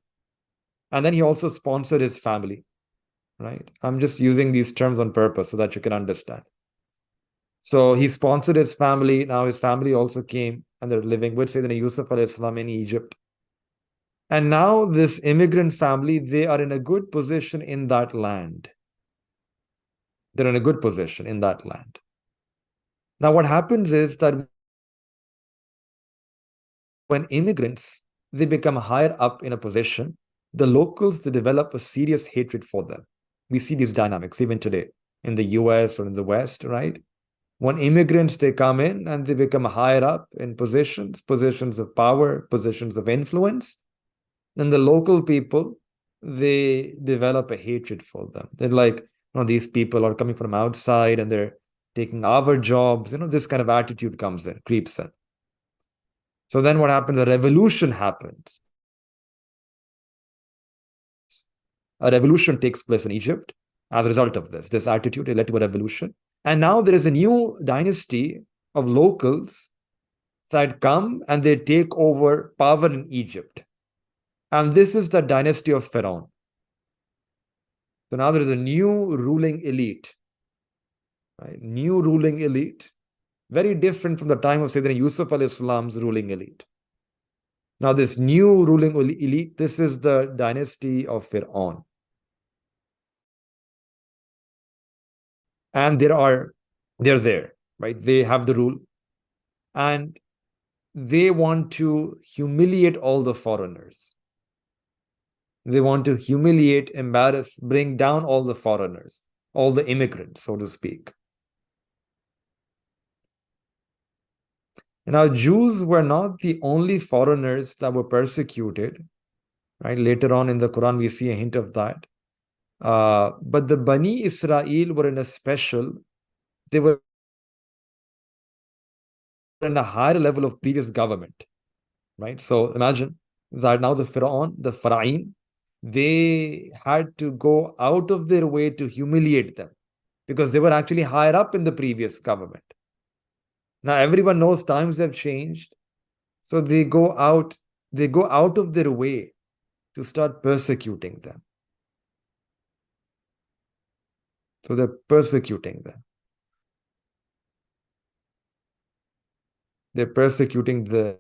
And then he also sponsored his family, right? I'm just using these terms on purpose so that you can understand. So he sponsored his family. Now his family also came and they're living with Sayyidina Yusuf al-Islam in Egypt. And now this immigrant family, they are in a good position in that land. They're in a good position in that land. Now what happens is that when immigrants, they become higher up in a position, the locals, they develop a serious hatred for them. We see these dynamics even today in the US or in the West, right? When immigrants, they come in and they become higher up in positions of power, positions of influence, then the local people, they develop a hatred for them. They're like, these people are coming from outside and they're taking our jobs. This kind of attitude comes in, creeps in. So then what happens? A revolution happens. A revolution takes place in Egypt as a result of this attitude. It led to a revolution. And now there is a new dynasty of locals that come and they take over power in Egypt. And this is the dynasty of Pharaoh. So now there is a new ruling elite, right? New ruling elite, very different from the time of Sayyidina Yusuf al-Islam's ruling elite. Now this new ruling elite, this is the dynasty of Pharaoh. And they're there, right? They have the rule. And they want to humiliate all the foreigners. They want to humiliate, embarrass, bring down all the foreigners, all the immigrants, so to speak. Now, Jews were not the only foreigners that were persecuted, right? Later on in the Quran, we see a hint of that. But the Bani Israel were in a special, they were in a higher level of previous government, right? So imagine that now the Fara'in, they had to go out of their way to humiliate them because they were actually higher up in the previous government. Now everyone knows times have changed. So they go out of their way to start persecuting them. So they're persecuting them. They're persecuting the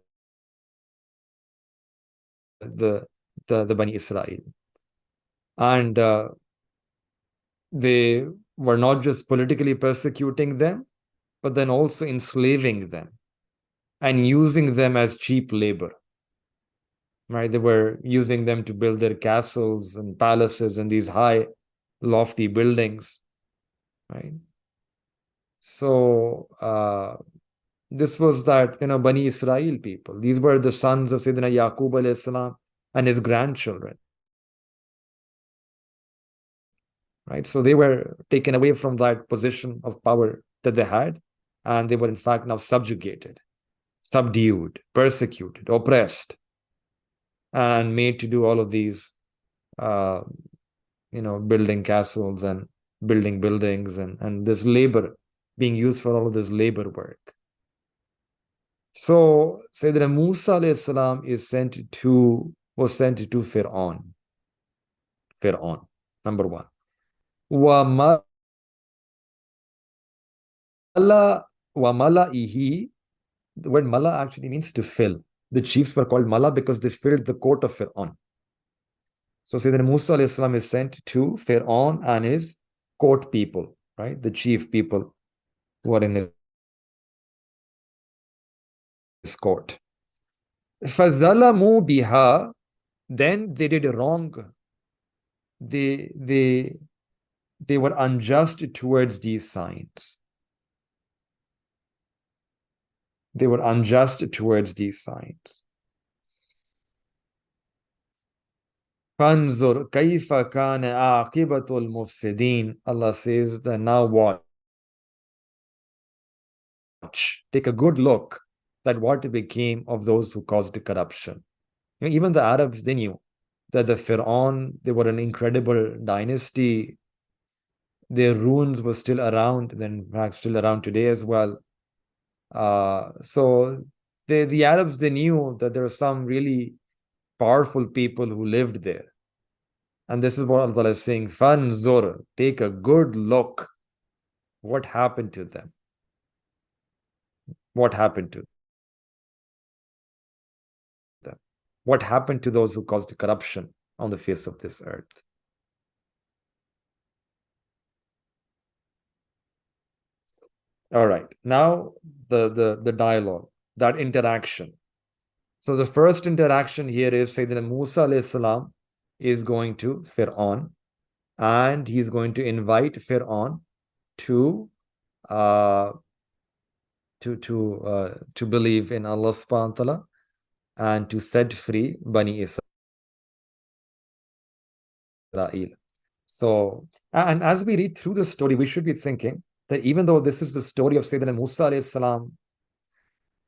Bani Israel. And they were not just politically persecuting them, but then also enslaving them and using them as cheap labor. Right? They were using them to build their castles and palaces and these high, lofty buildings. Right? So this was that, Bani Israel people. These were the sons of Sayyidina Yaqub alayhi salam and his grandchildren. Right? So they were taken away from that position of power that they had, and they were in fact now subjugated, subdued, persecuted, oppressed, and made to do all of these, building castles and building buildings and this labor, being used for all of this labor work. So Sayyidina Musa alayhi salam was sent to Fir'aun, number one. Wa mala'ihi, the word mala actually means to fill. The chiefs were called mala because they filled the court of Fir'aun. So Sayyidina Musa alayhi salam is sent to Fir'aun and his court people, right? The chief people who are in his court. فَظَلَمُوا بِهَا, then they did wrong. They were unjust towards these signs. They were unjust towards these signs. فَانْظُرْ كَيْفَ كَانَ عَاقِبَةُ الْمُفْسِدِينَ. Allah says that now watch. Take a good look at what became of those who caused the corruption. Even the Arabs, they knew that the Fir'aun, they were an incredible dynasty. Their ruins were still around, then perhaps still around today as well. So the Arabs, they knew that there were some really powerful people who lived there. And this is what Allah is saying, Fanzur, take a good look. What happened to them? What happened to them? What happened to those who caused corruption on the face of this earth? All right, now the dialogue, that interaction. So the first interaction here is Sayyidina Musa alayhi salam is going to Fir'aun, and he's going to invite Fir'aun to believe in Allah subhanahu wa ta'ala and to set free Bani Israel. So, and as we read through the story, we should be thinking that even though this is the story of Sayyidina Musa alayhi salam,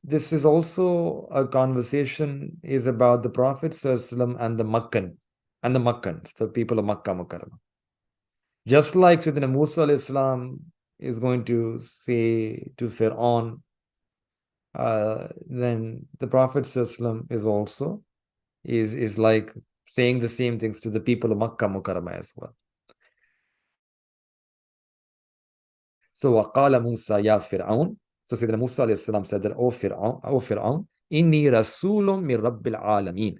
this is also a conversation is about the Prophet ﷺ and the Makkans, the people of Makkah Mukarramah. Just like Sayyidina Musa alayhi salam is going to say to Fir'aun, then the Prophet ﷺ is also is like saying the same things to the people of Makkah Mukarramah as well. So وَقَالَ مُوسَى يَا فِرْعَوْنَ. So Sayyidina Musa alayhi salam said that, O Fir'aun, إِنِّي رَسُولٌ مِّن رَبِّ الْعَالَمِينَ.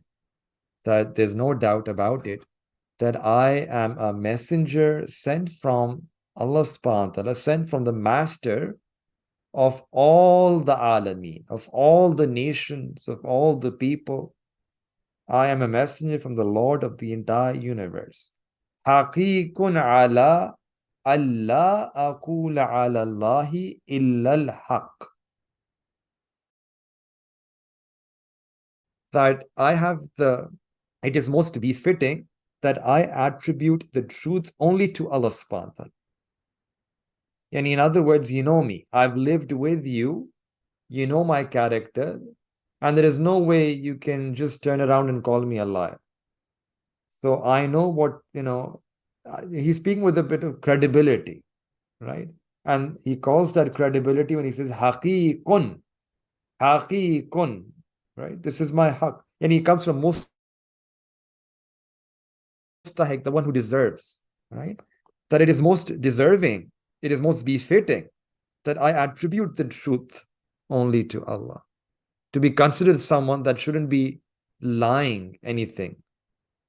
That there's no doubt about it, that I am a messenger sent from Allah subhanahu wa ta'ala, sent from the master of all the alameen, of all the nations, of all the people. I am a messenger from the Lord of the entire universe. حَقِيقٌ عَلَىٰ أَلَّا أَقُولَ عَلَى اللَّهِ إِلَّا الْحَقِّ. That it is most befitting that I attribute the truth only to Allah subhanahu wa ta'ala. And in other words, you know me. I've lived with you. You know my character. And there is no way you can just turn around and call me a liar. So I know what, he's speaking with a bit of credibility, right? And he calls that credibility when he says, Haqiqun, right? This is my haq. And he comes from Mustahiq, the one who deserves, right? That it is most deserving, it is most befitting that I attribute the truth only to Allah. To be considered someone that shouldn't be lying anything,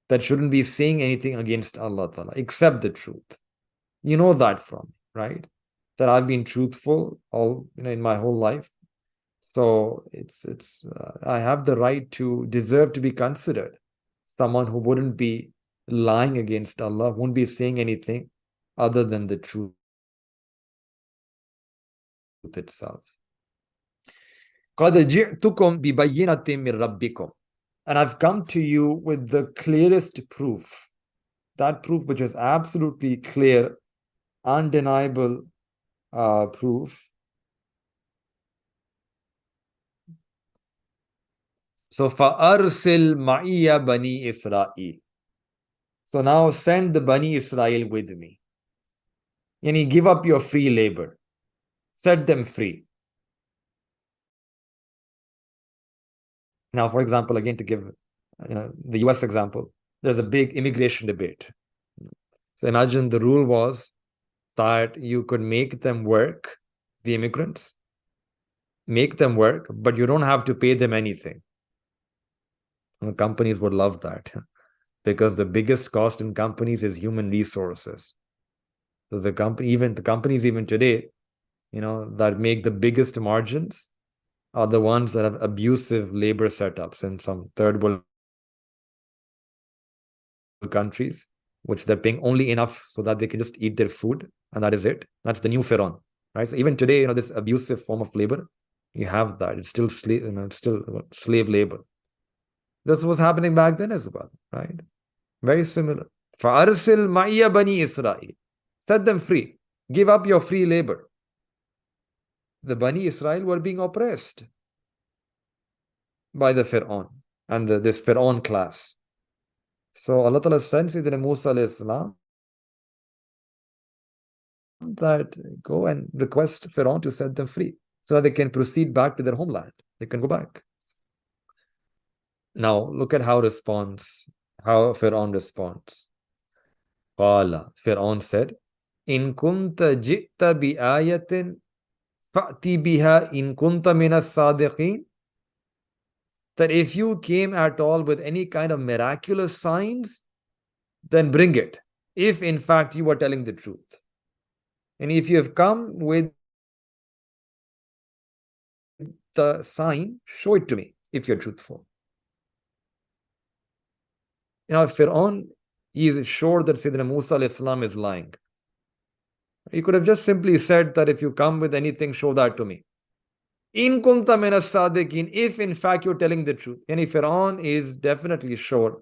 that shouldn't be saying anything against Allah Ta'ala, except the truth. You know that from me, right? That I've been truthful all in my whole life. So I have the right to deserve to be considered someone who wouldn't be lying against Allah, won't be saying anything other than the truth itself. قَدْ جِئْتُكُمْ بِبَيِّنَةٍ مِّن رَبِّكُمْ. And I've come to you with the clearest proof. That proof which is absolutely clear, undeniable proof. So فَأَرْسِلْ مَعِيَ بَنِي إِسْرَائِيل. So now send the Bani Israel with me. Yani give up your free labor. Set them free. Now, for example, again, to give the US example, there's a big immigration debate. So imagine the rule was that you could make them work, the immigrants, make them work, but you don't have to pay them anything. And companies would love that because the biggest cost in companies is human resources. So the companies even today, that make the biggest margins are the ones that have abusive labor setups in some third world countries, which they're paying only enough so that they can just eat their food, and that is it. That's the new Pharaoh, right? So even today, this abusive form of labor, you have that. It's still slave labor. This was happening back then as well, right? Very similar. فَأَرْسِلْ مَعِيَ بَنِي إِسْرَائِيل. Set them free. Give up your free labor. The Bani Israel were being oppressed by the Pharaoh and this Pharaoh class. So Allah Ta'ala sent Sayyidina Musa alayhi salam that go and request Pharaoh to set them free so that they can proceed back to their homeland. They can go back. Now look at how Pharaoh responds. Qala, Pharaoh said, In kunta ji'ta bi ayatin fa'ti biha in kunta minas sadiqin. That if you came at all with any kind of miraculous signs, then bring it, if in fact you are telling the truth. And if you have come with the sign, show it to me if you're truthful. Pharaoh is sure that Sayyidina Musa alayhi salam is lying. He could have just simply said that if you come with anything, show that to me. In kunta minas sadiqin, if in fact you're telling the truth. And Pharaoh is definitely sure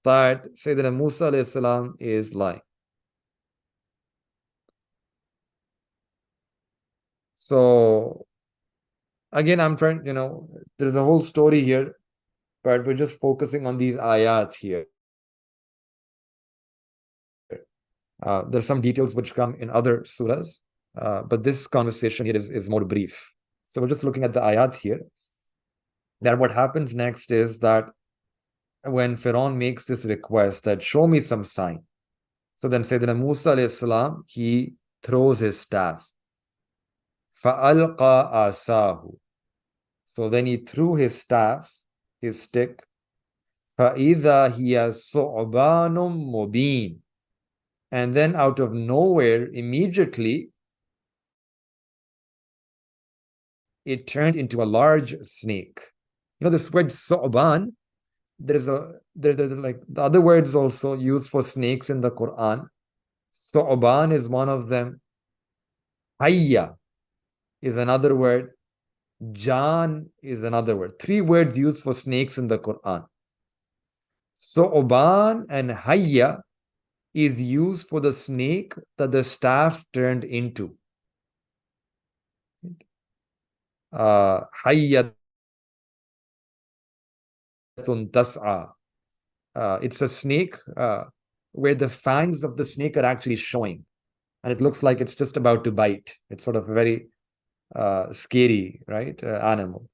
that Sayyidina Musa alayhi salam is lying. So again, I'm trying, there's a whole story here, but we're just focusing on these ayat here. There's some details which come in other surahs, but this conversation here is more brief. So we're just looking at the ayat here. That what happens next is that when Pharaoh makes this request that show me some sign, so then Sayyidina Musa alayhi salam, he throws his staff. فَأَلْقَى آسَاهُ. So then he threw his staff, his stick. فَإِذَا هِيَ ثُعْبَانٌ مُبِينٌ. And then out of nowhere, immediately, it turned into a large snake. This word su'ban, there's like the other words also used for snakes in the Quran. Su'ban is one of them. Hayya is another word. Jan is another word. 3 words used for snakes in the Quran. Su'ban and Hayya is used for the snake that the staff turned into. Hayyatun tas'a. It's a snake where the fangs of the snake are actually showing. And it looks like it's just about to bite. It's sort of a very scary, right? Animal.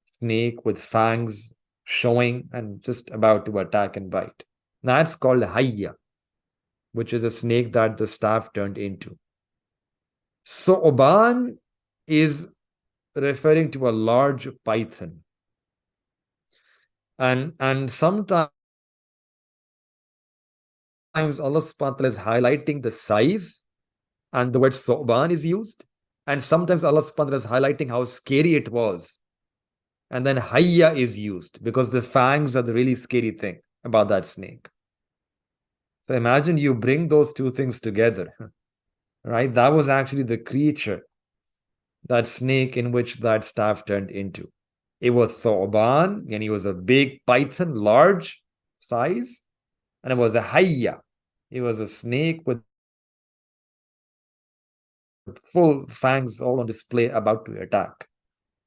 Snake with fangs showing and just about to attack and bite. That's called hayya, which is a snake that the staff turned into. So Oban is referring to a large python. And sometimes Allah subhanahu wa ta'ala is highlighting the size and the word So'ban is used. And sometimes Allah subhanahu wa ta'ala is highlighting how scary it was. And then Hayya is used because the fangs are the really scary thing about that snake. So imagine you bring those two things together, right? That was actually the creature, that snake in which that staff turned into. It was Thoban, and he was a big python, large size, and it was a Hayya. It was a snake with full fangs all on display about to attack.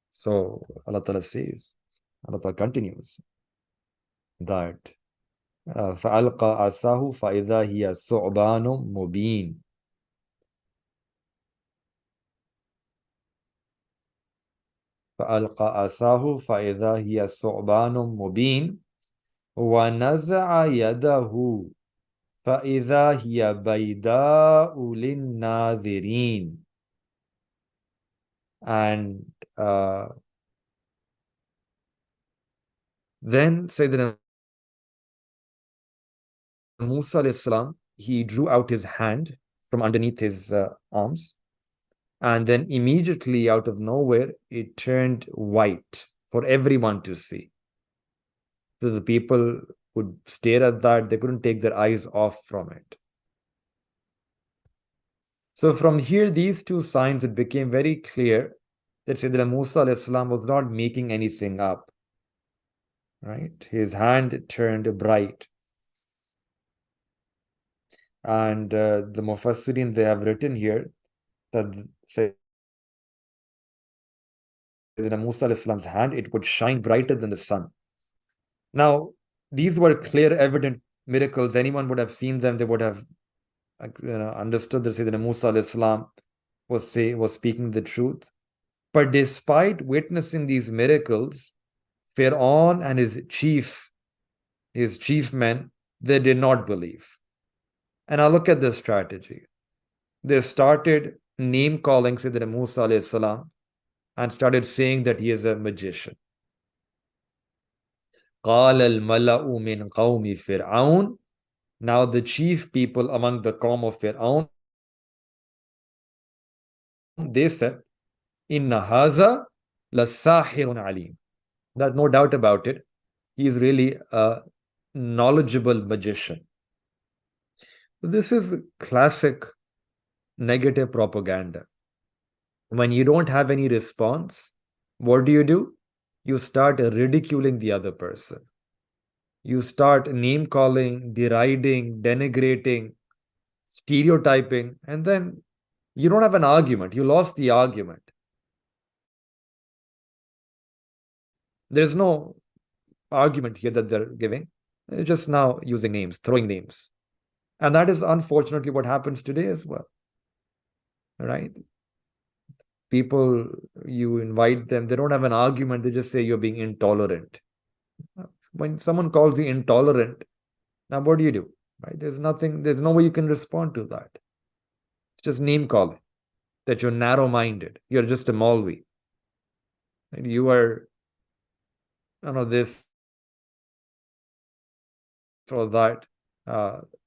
So Allah Ta'ala says, Allah Ta'ala continues that فَأَلْقَى عَصَاهُ فَإِذَا هِيَ ثُعْبَانٌ مُبِينٌ. فَأَلْقَى عَصَاهُ فَإِذَا هِيَ ثُعْبَانٌ مُبِينٌ وَنَزَعَ يَدَهُ فَإِذَا هِيَ بَيْضَاءُ لِلنَّاظِرِينَ. And then Sayyidina Musa alayhi salam, he drew out his hand from underneath his arms, and then immediately out of nowhere, it turned white for everyone to see. So the people would stare at that, they couldn't take their eyes off from it. So from here, these two signs, it became very clear that Sayyidina Musa alayhi salam was not making anything up. Right? His hand turned bright. And the Mufassirin, they have written here that Sayyidina Musa alayhi salam's hand, it would shine brighter than the sun. Now, these were clear, evident miracles. Anyone would have seen them. They would have understood that Sayyidina Musa alayhi salam was speaking the truth. But despite witnessing these miracles, Fir'aun and his chief men, they did not believe. And now look at this strategy. They started name-calling Sayyidina Musa alayhi salam and started saying that he is a magician. قَالَ الْمَلَأُ مِنْ قَوْمِ فِرْعَوْنَ. Now the chief people among the Qawm of Fir'aun, they said, Inna haza lasahirun alim. There's no doubt about it. He is really a knowledgeable magician. This is classic negative propaganda. When you don't have any response, what do? You start ridiculing the other person. You start name-calling, deriding, denigrating, stereotyping, and then you don't have an argument. You lost the argument. There's no argument here that they're giving. They're just now using names, throwing names. And that is unfortunately what happens today as well. Right? People, you invite them, they don't have an argument, they just say you're being intolerant. When someone calls you intolerant, now what do? Right? There's no way you can respond to that. It's just name calling, that you're narrow-minded, you're just a Maulvi. And you are, this or that.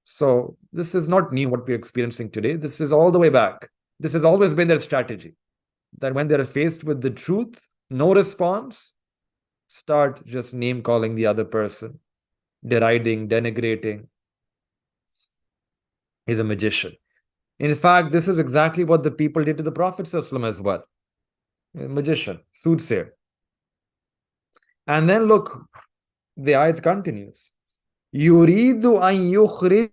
So this is not new what we're experiencing today. This is all the way back. This has always been their strategy. That when they're faced with the truth, no response, start just name-calling the other person, deriding, denigrating. He's a magician. In fact, this is exactly what the people did to the Prophet ﷺ as well. A magician, soothsayer. And then look, the ayat continues. يُرِيدُ أَن يُخْرِجَكُم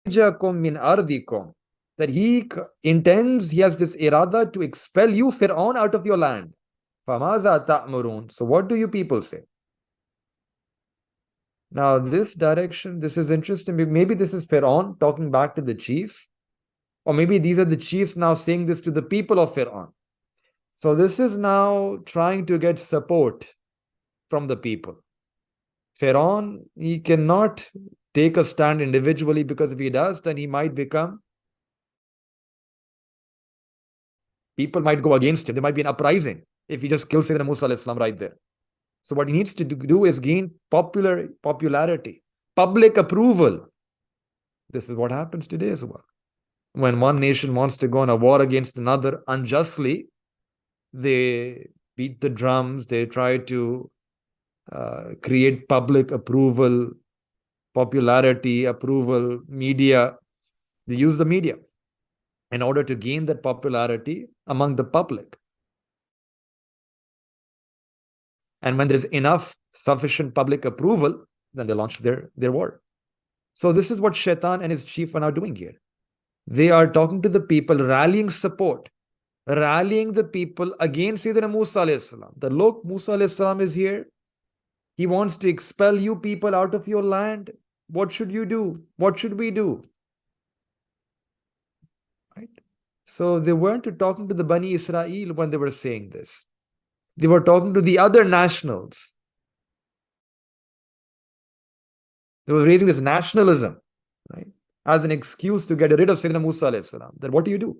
مِّنْ أَرْضِكُم. That he intends, he has this irada to expel you, Fir'aun, out of your land. فَمَاذَا تَأْمُرُونَ. So what do you people say? Now this direction, this is interesting. Maybe this is Fir'aun talking back to the chief. Or maybe these are the chiefs now saying this to the people of Fir'aun. So this is now trying to get support from the people. Fir'aun, he cannot take a stand individually, because if he does, then he might become, people might go against him. There might be an uprising if he just kills Sayyidina Musa alayhi salam right there. So what he needs to do is gain popularity, public approval. This is what happens today as well. When one nation wants to go on a war against another unjustly, they beat the drums, they try to create public approval, popularity, approval, media. They use the media in order to gain that popularity among the public. And when there's enough sufficient public approval, then they launch their war. So this is what Shaitan and his chief are now doing here. They are talking to the people, rallying support, rallying the people against Sayyidina Musa alayhi salam. That look, Musa alayhi salam is here. He wants to expel you people out of your land. What should you do? What should we do? Right? So they weren't talking to the Bani Israel when they were saying this. They were talking to the other nationals. They were raising this nationalism, right, as an excuse to get rid of Sayyidina Musa alayhi salam. Then what do?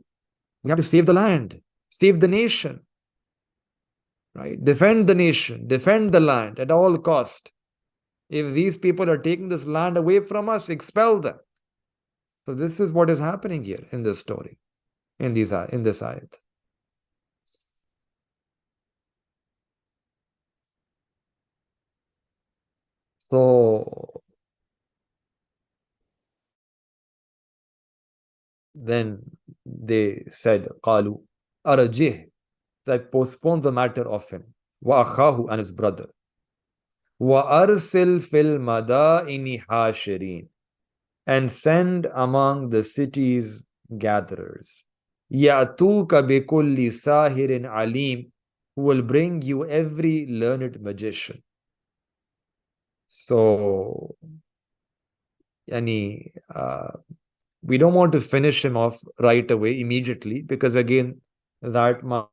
We have to save the land, save the nation, right? Defend the nation, defend the land at all cost. If these people are taking this land away from us, expel them. So this is what is happening here in this story, in this ayat. So then they said, قالوا أرجه, that postpone the matter of him, وأخاه, and his brother, وأرسل في المدائن حاشرين, and send among the cities gatherers, يأتوك بكل ساهر عليم, who will bring you every learned magician. So, yani, we don't want to finish him off right away, immediately, because again, that might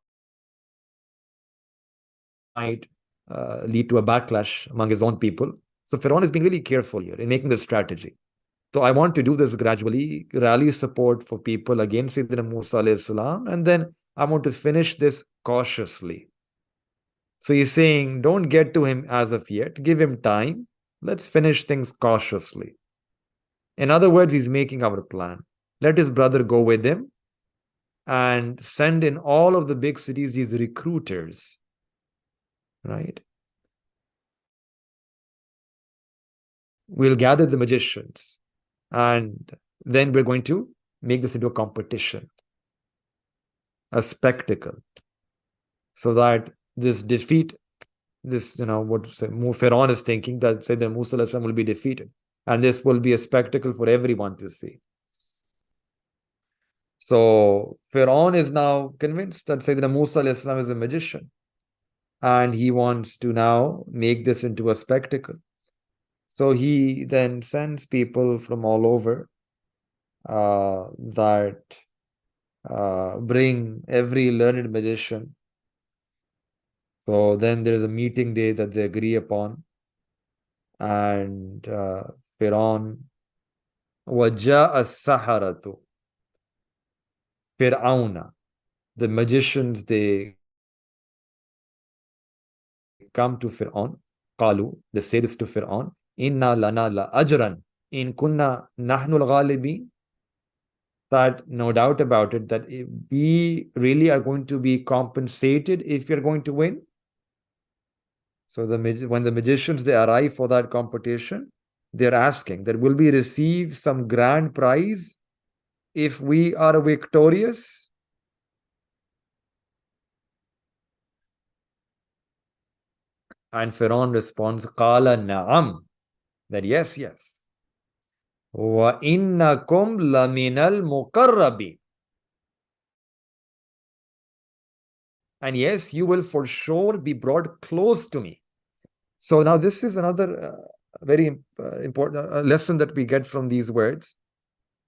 lead to a backlash among his own people. So Pharaoh is being really careful here in making this strategy. So I want to do this gradually, rally support for people against Sayyidina Musa alayhi salam, and then I want to finish this cautiously. So he's saying, don't get to him as of yet, give him time. Let's finish things cautiously. In other words, he's making our plan. Let his brother go with him and send in all of the big cities these recruiters, right? We'll gather the magicians, and then we're going to make this into a competition, a spectacle, so that this defeat, this, what Pharaoh is thinking, that Sayyidina Musa will be defeated, and this will be a spectacle for everyone to see. So Pharaoh is now convinced that Sayyidina Musa is a magician, and he wants to now make this into a spectacle. So he then sends people from all over that bring every learned magician. So then there is a meeting day that they agree upon, and Pharaoh, وَجَاءَ السَّحَرَةُ, Fir'auna, the magicians, they come to Fir'aun. قالوا, they say this to Fir'aun, إِنَّا لَنَا لَأَجْرًا إِن كُنَّا نَحْنُ الْغَالِبِينَ, that no doubt about it, that we really are going to be compensated if you're going to win. So when the magicians, they arrive for that competition, they're asking that will we receive some grand prize if we are victorious? And Pharaoh responds, Qala na'am, that yes, yes. Wa innakum laminal muqarrabin. And yes, you will for sure be brought close to me. So now this is another very important lesson that we get from these words,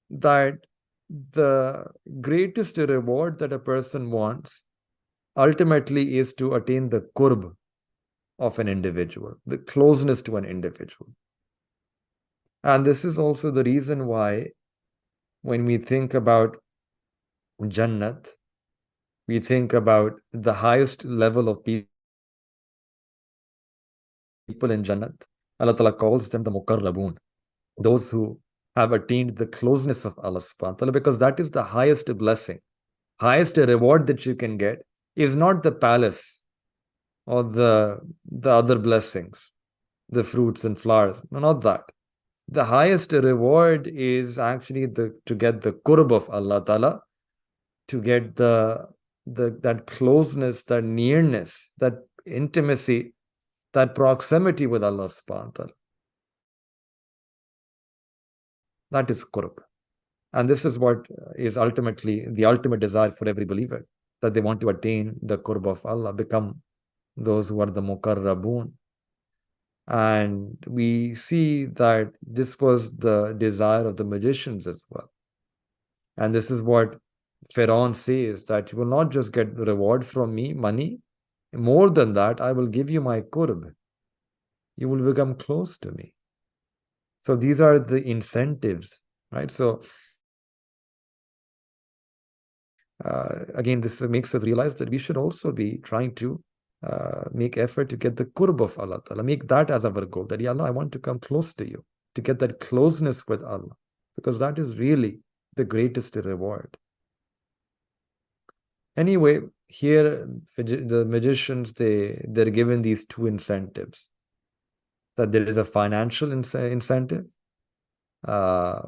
that the greatest reward that a person wants ultimately is to attain the qurb of an individual, the closeness to an individual. And this is also the reason why when we think about Jannat, we think about the highest level of people in Jannat. Allah Ta'ala calls them the Muqarrabun, those who have attained the closeness of Allah subhanahu wa ta'ala, because that is the highest blessing, highest reward that you can get is not the palace or the other blessings, the fruits and flowers. No, not that. The highest reward is actually to get the qurb of Allah Ta'ala, to get that closeness, that nearness, that intimacy, that proximity with Allah subhanahu wa ta'ala. That is qurb. And this is what is ultimately the ultimate desire for every believer, that they want to attain the qurb of Allah, become those who are the muqarrabun. And we see that this was the desire of the magicians as well. And this is what Pharaoh says that you will not just get the reward from me, money. More than that, I will give you my qurb. You will become close to me. So these are the incentives, right? So again, this makes us realize that we should also be trying to make effort to get the qurb of Allah Ta'ala. Make that as our goal, that, Ya Allah, I want to come close to you, to get that closeness with Allah, because that is really the greatest reward. Anyway, here the magicians, they're given these two incentives. That there is a financial incentive, that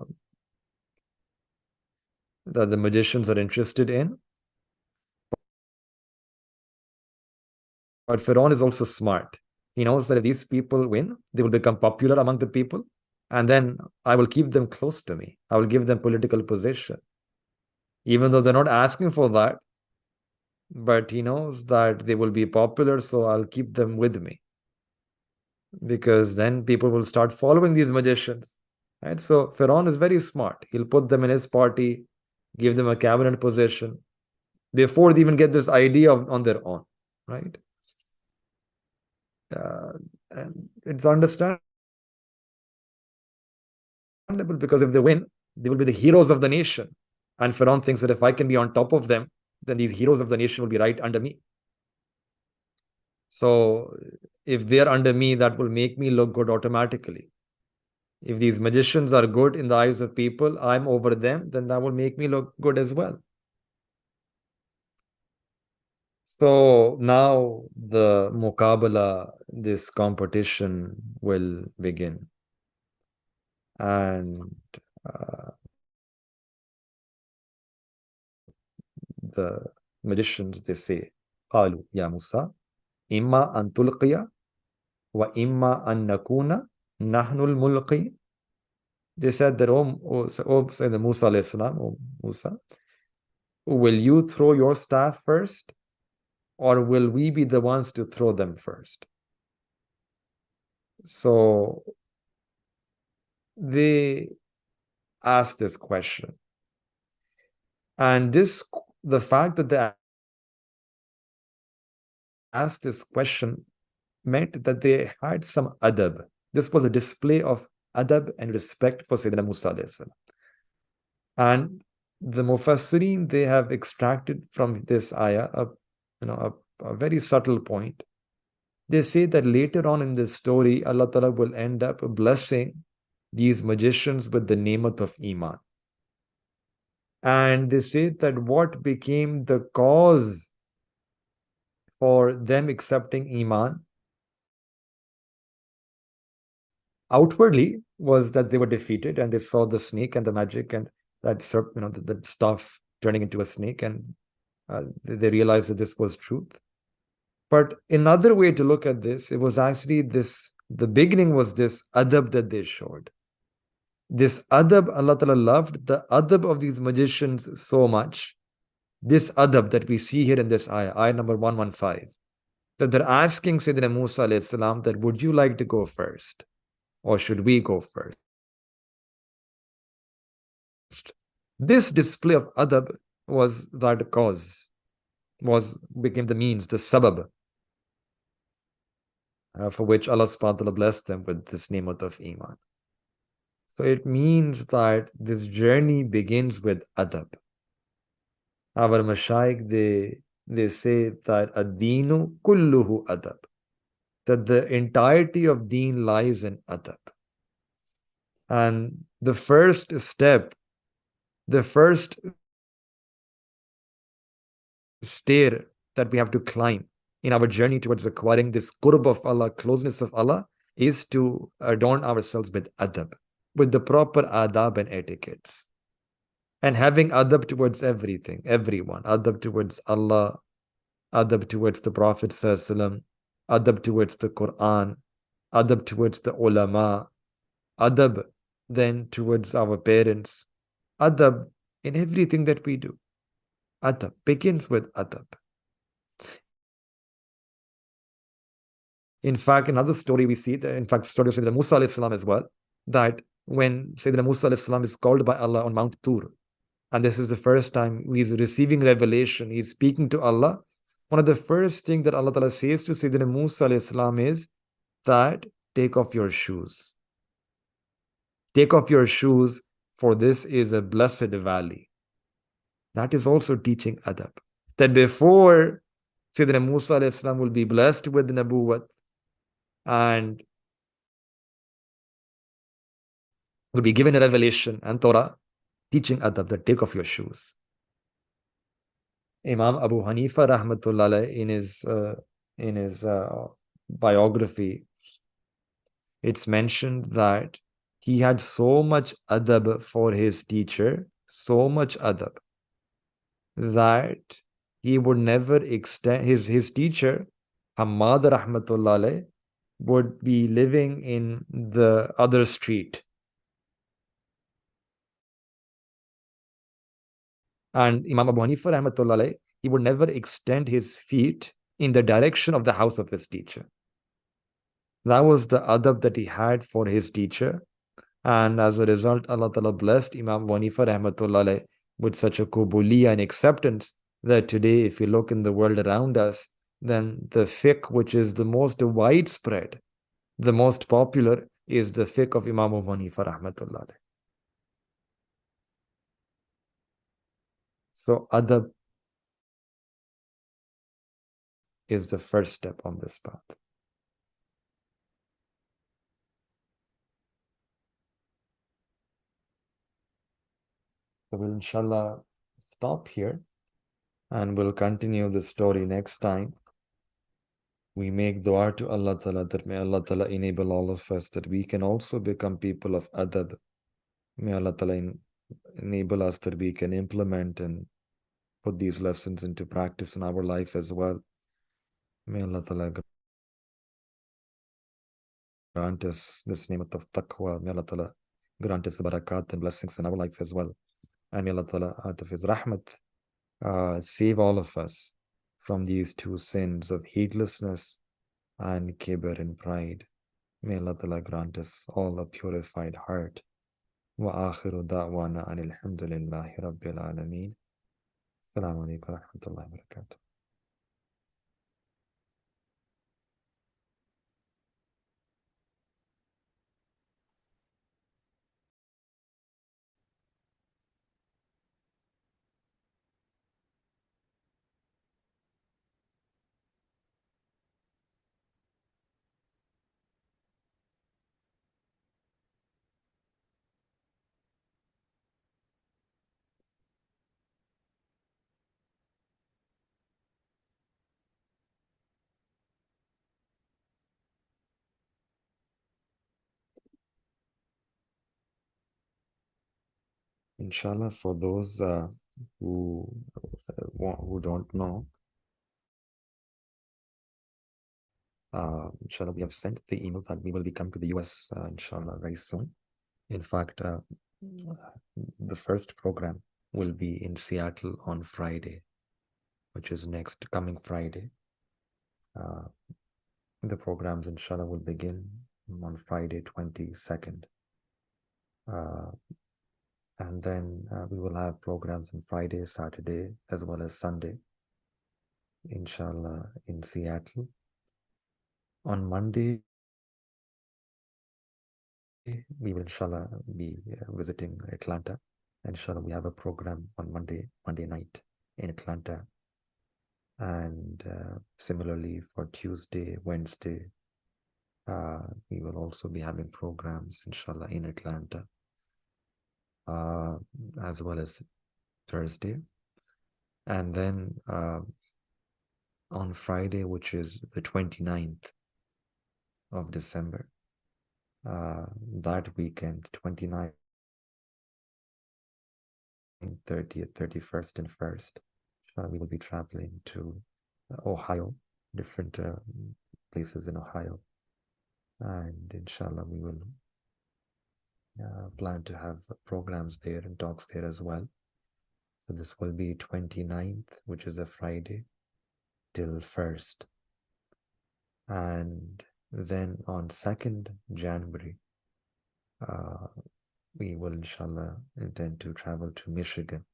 the magicians are interested in. But Pharaoh is also smart. He knows that if these people win, they will become popular among the people, and then I will keep them close to me. I will give them political position. Even though they're not asking for that, but he knows that they will be popular, so I'll keep them with me. Because then people will start following these magicians. Right? So Pharaoh is very smart. He'll put them in his party, give them a cabinet position before they even get this idea on their own. Right? And it's understandable, because if they win, they will be the heroes of the nation. And Pharaoh thinks that if I can be on top of them, then these heroes of the nation will be right under me. So if they're under me, that will make me look good automatically. If these magicians are good in the eyes of people, I'm over them, then that will make me look good as well. So now the muqabala, this competition will begin. And the magicians, they say, قالوا يا موسى إما أن تلقي وإما أن نكون نحن الملقي. They said that, say the Musa alayhi salam, oh Musa, will you throw your staff first, or will we be the ones to throw them first? So they asked this question. And the fact that they asked this question meant that they had some adab. This was a display of adab and respect for Sayyidina Musa alayhi salam. And the Mufassirin, they have extracted from this ayah a very subtle point. They say that later on in this story, Allah Ta'ala will end up blessing these magicians with the nemat of Iman. And they say that what became the cause for them accepting Iman outwardly was that they were defeated and they saw the snake and the magic and that the stuff turning into a snake, and they realized that this was truth. But another way to look at this, it was actually the beginning was this adab that they showed. This adab, Allah Ta'ala loved the adab of these magicians so much. This adab that we see here in this ayah number 115, that they're asking Sayyidina Musa alayhi salam that, would you like to go first? Or should we go first? This display of adab was that cause, became the means, the sabab, for which Allah subhanahu wa ta'ala blessed them with this nemat of Iman. So it means that this journey begins with adab. Our mashayikh, they say that ad-deenu kulluhu adab, that the entirety of deen lies in adab. And the first step, the first stair that we have to climb in our journey towards acquiring this qurb of Allah, closeness of Allah, is to adorn ourselves with adab, with the proper adab and etiquettes. And having adab towards everything, everyone, adab towards Allah, adab towards the Prophet ﷺ, adab towards the Quran, adab towards the ulama, adab then towards our parents, adab in everything that we do. Adab begins with adab. In fact, another story we see, in fact, story of Sayyidina Musa alayhi salam as well, that when Sayyidina Musa alayhi salam is called by Allah on Mount Tur, and this is the first time he's receiving revelation, he's speaking to Allah, one of the first things that Allah Ta'ala says to Sayyidina Musa alayhi salam is that take off your shoes. Take off your shoes, for this is a blessed valley. That is also teaching adab. That before Sayyidina Musa alayhi salam will be blessed with nabuwwat and will be given a revelation and Torah, teaching adab, that take off your shoes. Imam Abu Hanifa rahmatullah in his biography, it's mentioned that he had so much adab for his teacher, so much adab, that he would never extend his teacher, Hamad rahmatullah, would be living in the other street. And Imam Abu Hanifa rahmatullah, he would never extend his feet in the direction of the house of his teacher. That was the adab that he had for his teacher. And as a result, Allah Ta'ala blessed Imam Abu Hanifa rahmatullah with such a qubuliyya and acceptance that today, if you look in the world around us, then the fiqh which is the most widespread, the most popular, is the fiqh of Imam Abu Hanifa rahmatullah. So adab is the first step on this path. So we'll inshallah stop here and we'll continue the story next time. We make dua to Allah Ta'ala that may Allah Ta'ala enable all of us that we can also become people of adab. May Allah Ta'ala enable us that we can implement and put these lessons into practice in our life as well. May Allah Ta'ala grant us this name of taqwa. May Allah Ta'ala grant us barakat and blessings in our life as well. And may Allah Ta'ala, out of His rahmat, save all of us from these two sins of heedlessness and kibr and pride. May Allah Ta'ala grant us all a purified heart. Wa akhiru da'wana anil hamdulillahi rabbil alameen. Assalamu alaikum wa rahmatullahi wa barakatuh. Inshallah, for those who don't know, inshallah, we have sent the email that we will be coming to the US, inshallah, very soon. In fact, the first program will be in Seattle on Friday, which is next coming Friday. The programs, inshallah, will begin on Friday, 22nd. And then we will have programs on Friday, Saturday, as well as Sunday, inshallah, in Seattle. On Monday, we will, inshallah, be visiting Atlanta. Inshallah, we have a program on Monday night in Atlanta. And similarly for Tuesday, Wednesday, we will also be having programs, inshallah, in Atlanta, as well as Thursday. And then on Friday, which is the 29th of December, that weekend, 29th, 30th, 31st, and 1st, we will be traveling to Ohio, different places in Ohio. And inshallah, we will plan to have programs there and talks there as well. So this will be 29th, which is a Friday, till 1st. And then on 2nd January, we will inshallah intend to travel to Michigan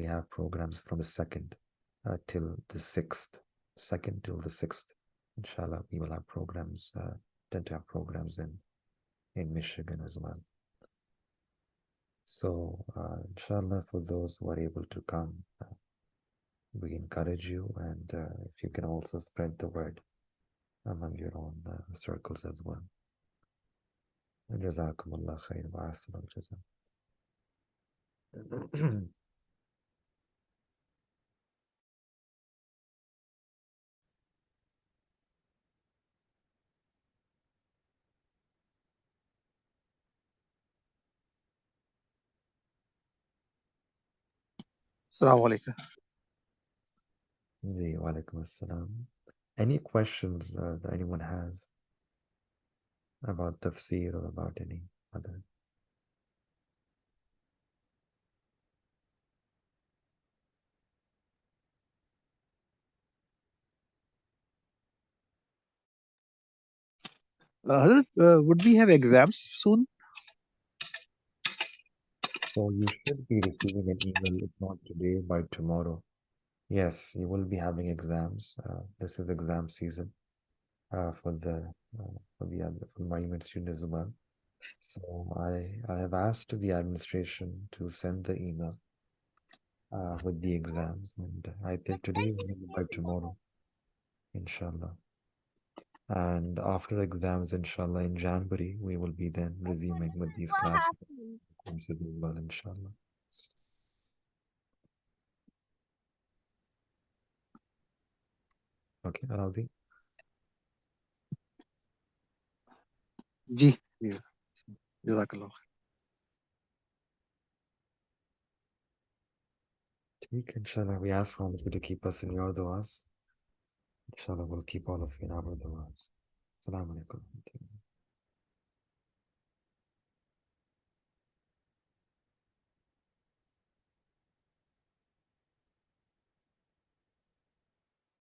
we have programs from the 2nd till the 6th. 2nd till the 6th. Inshallah, we will have programs, tend to have programs in Michigan as well. So, inshallah, for those who are able to come, we encourage you, and if you can also spread the word among your own circles as well. Jazakumullah khair wa ahsanal jaza. Assalamu alaikum. Ji, wa alaikum assalam. Any questions that anyone has about tafsir or about any other? Hazrat, would we have exams soon? So you should be receiving an email, if not today, by tomorrow. Yes, you will be having exams. This is exam season for for my unit students as well. So I have asked the administration to send the email with the exams, and I think today or maybe by tomorrow, inshallah. And after exams, inshallah, in January, we will be then resuming with these classes, courses as well, inshallah. Okay, Alauddin? Ji. Yeah. Jazakallah. Take, inshallah, we ask all of you to keep us in your du'as. Inshallah, we'll keep all of you in our du'as. Assalamu alaikum.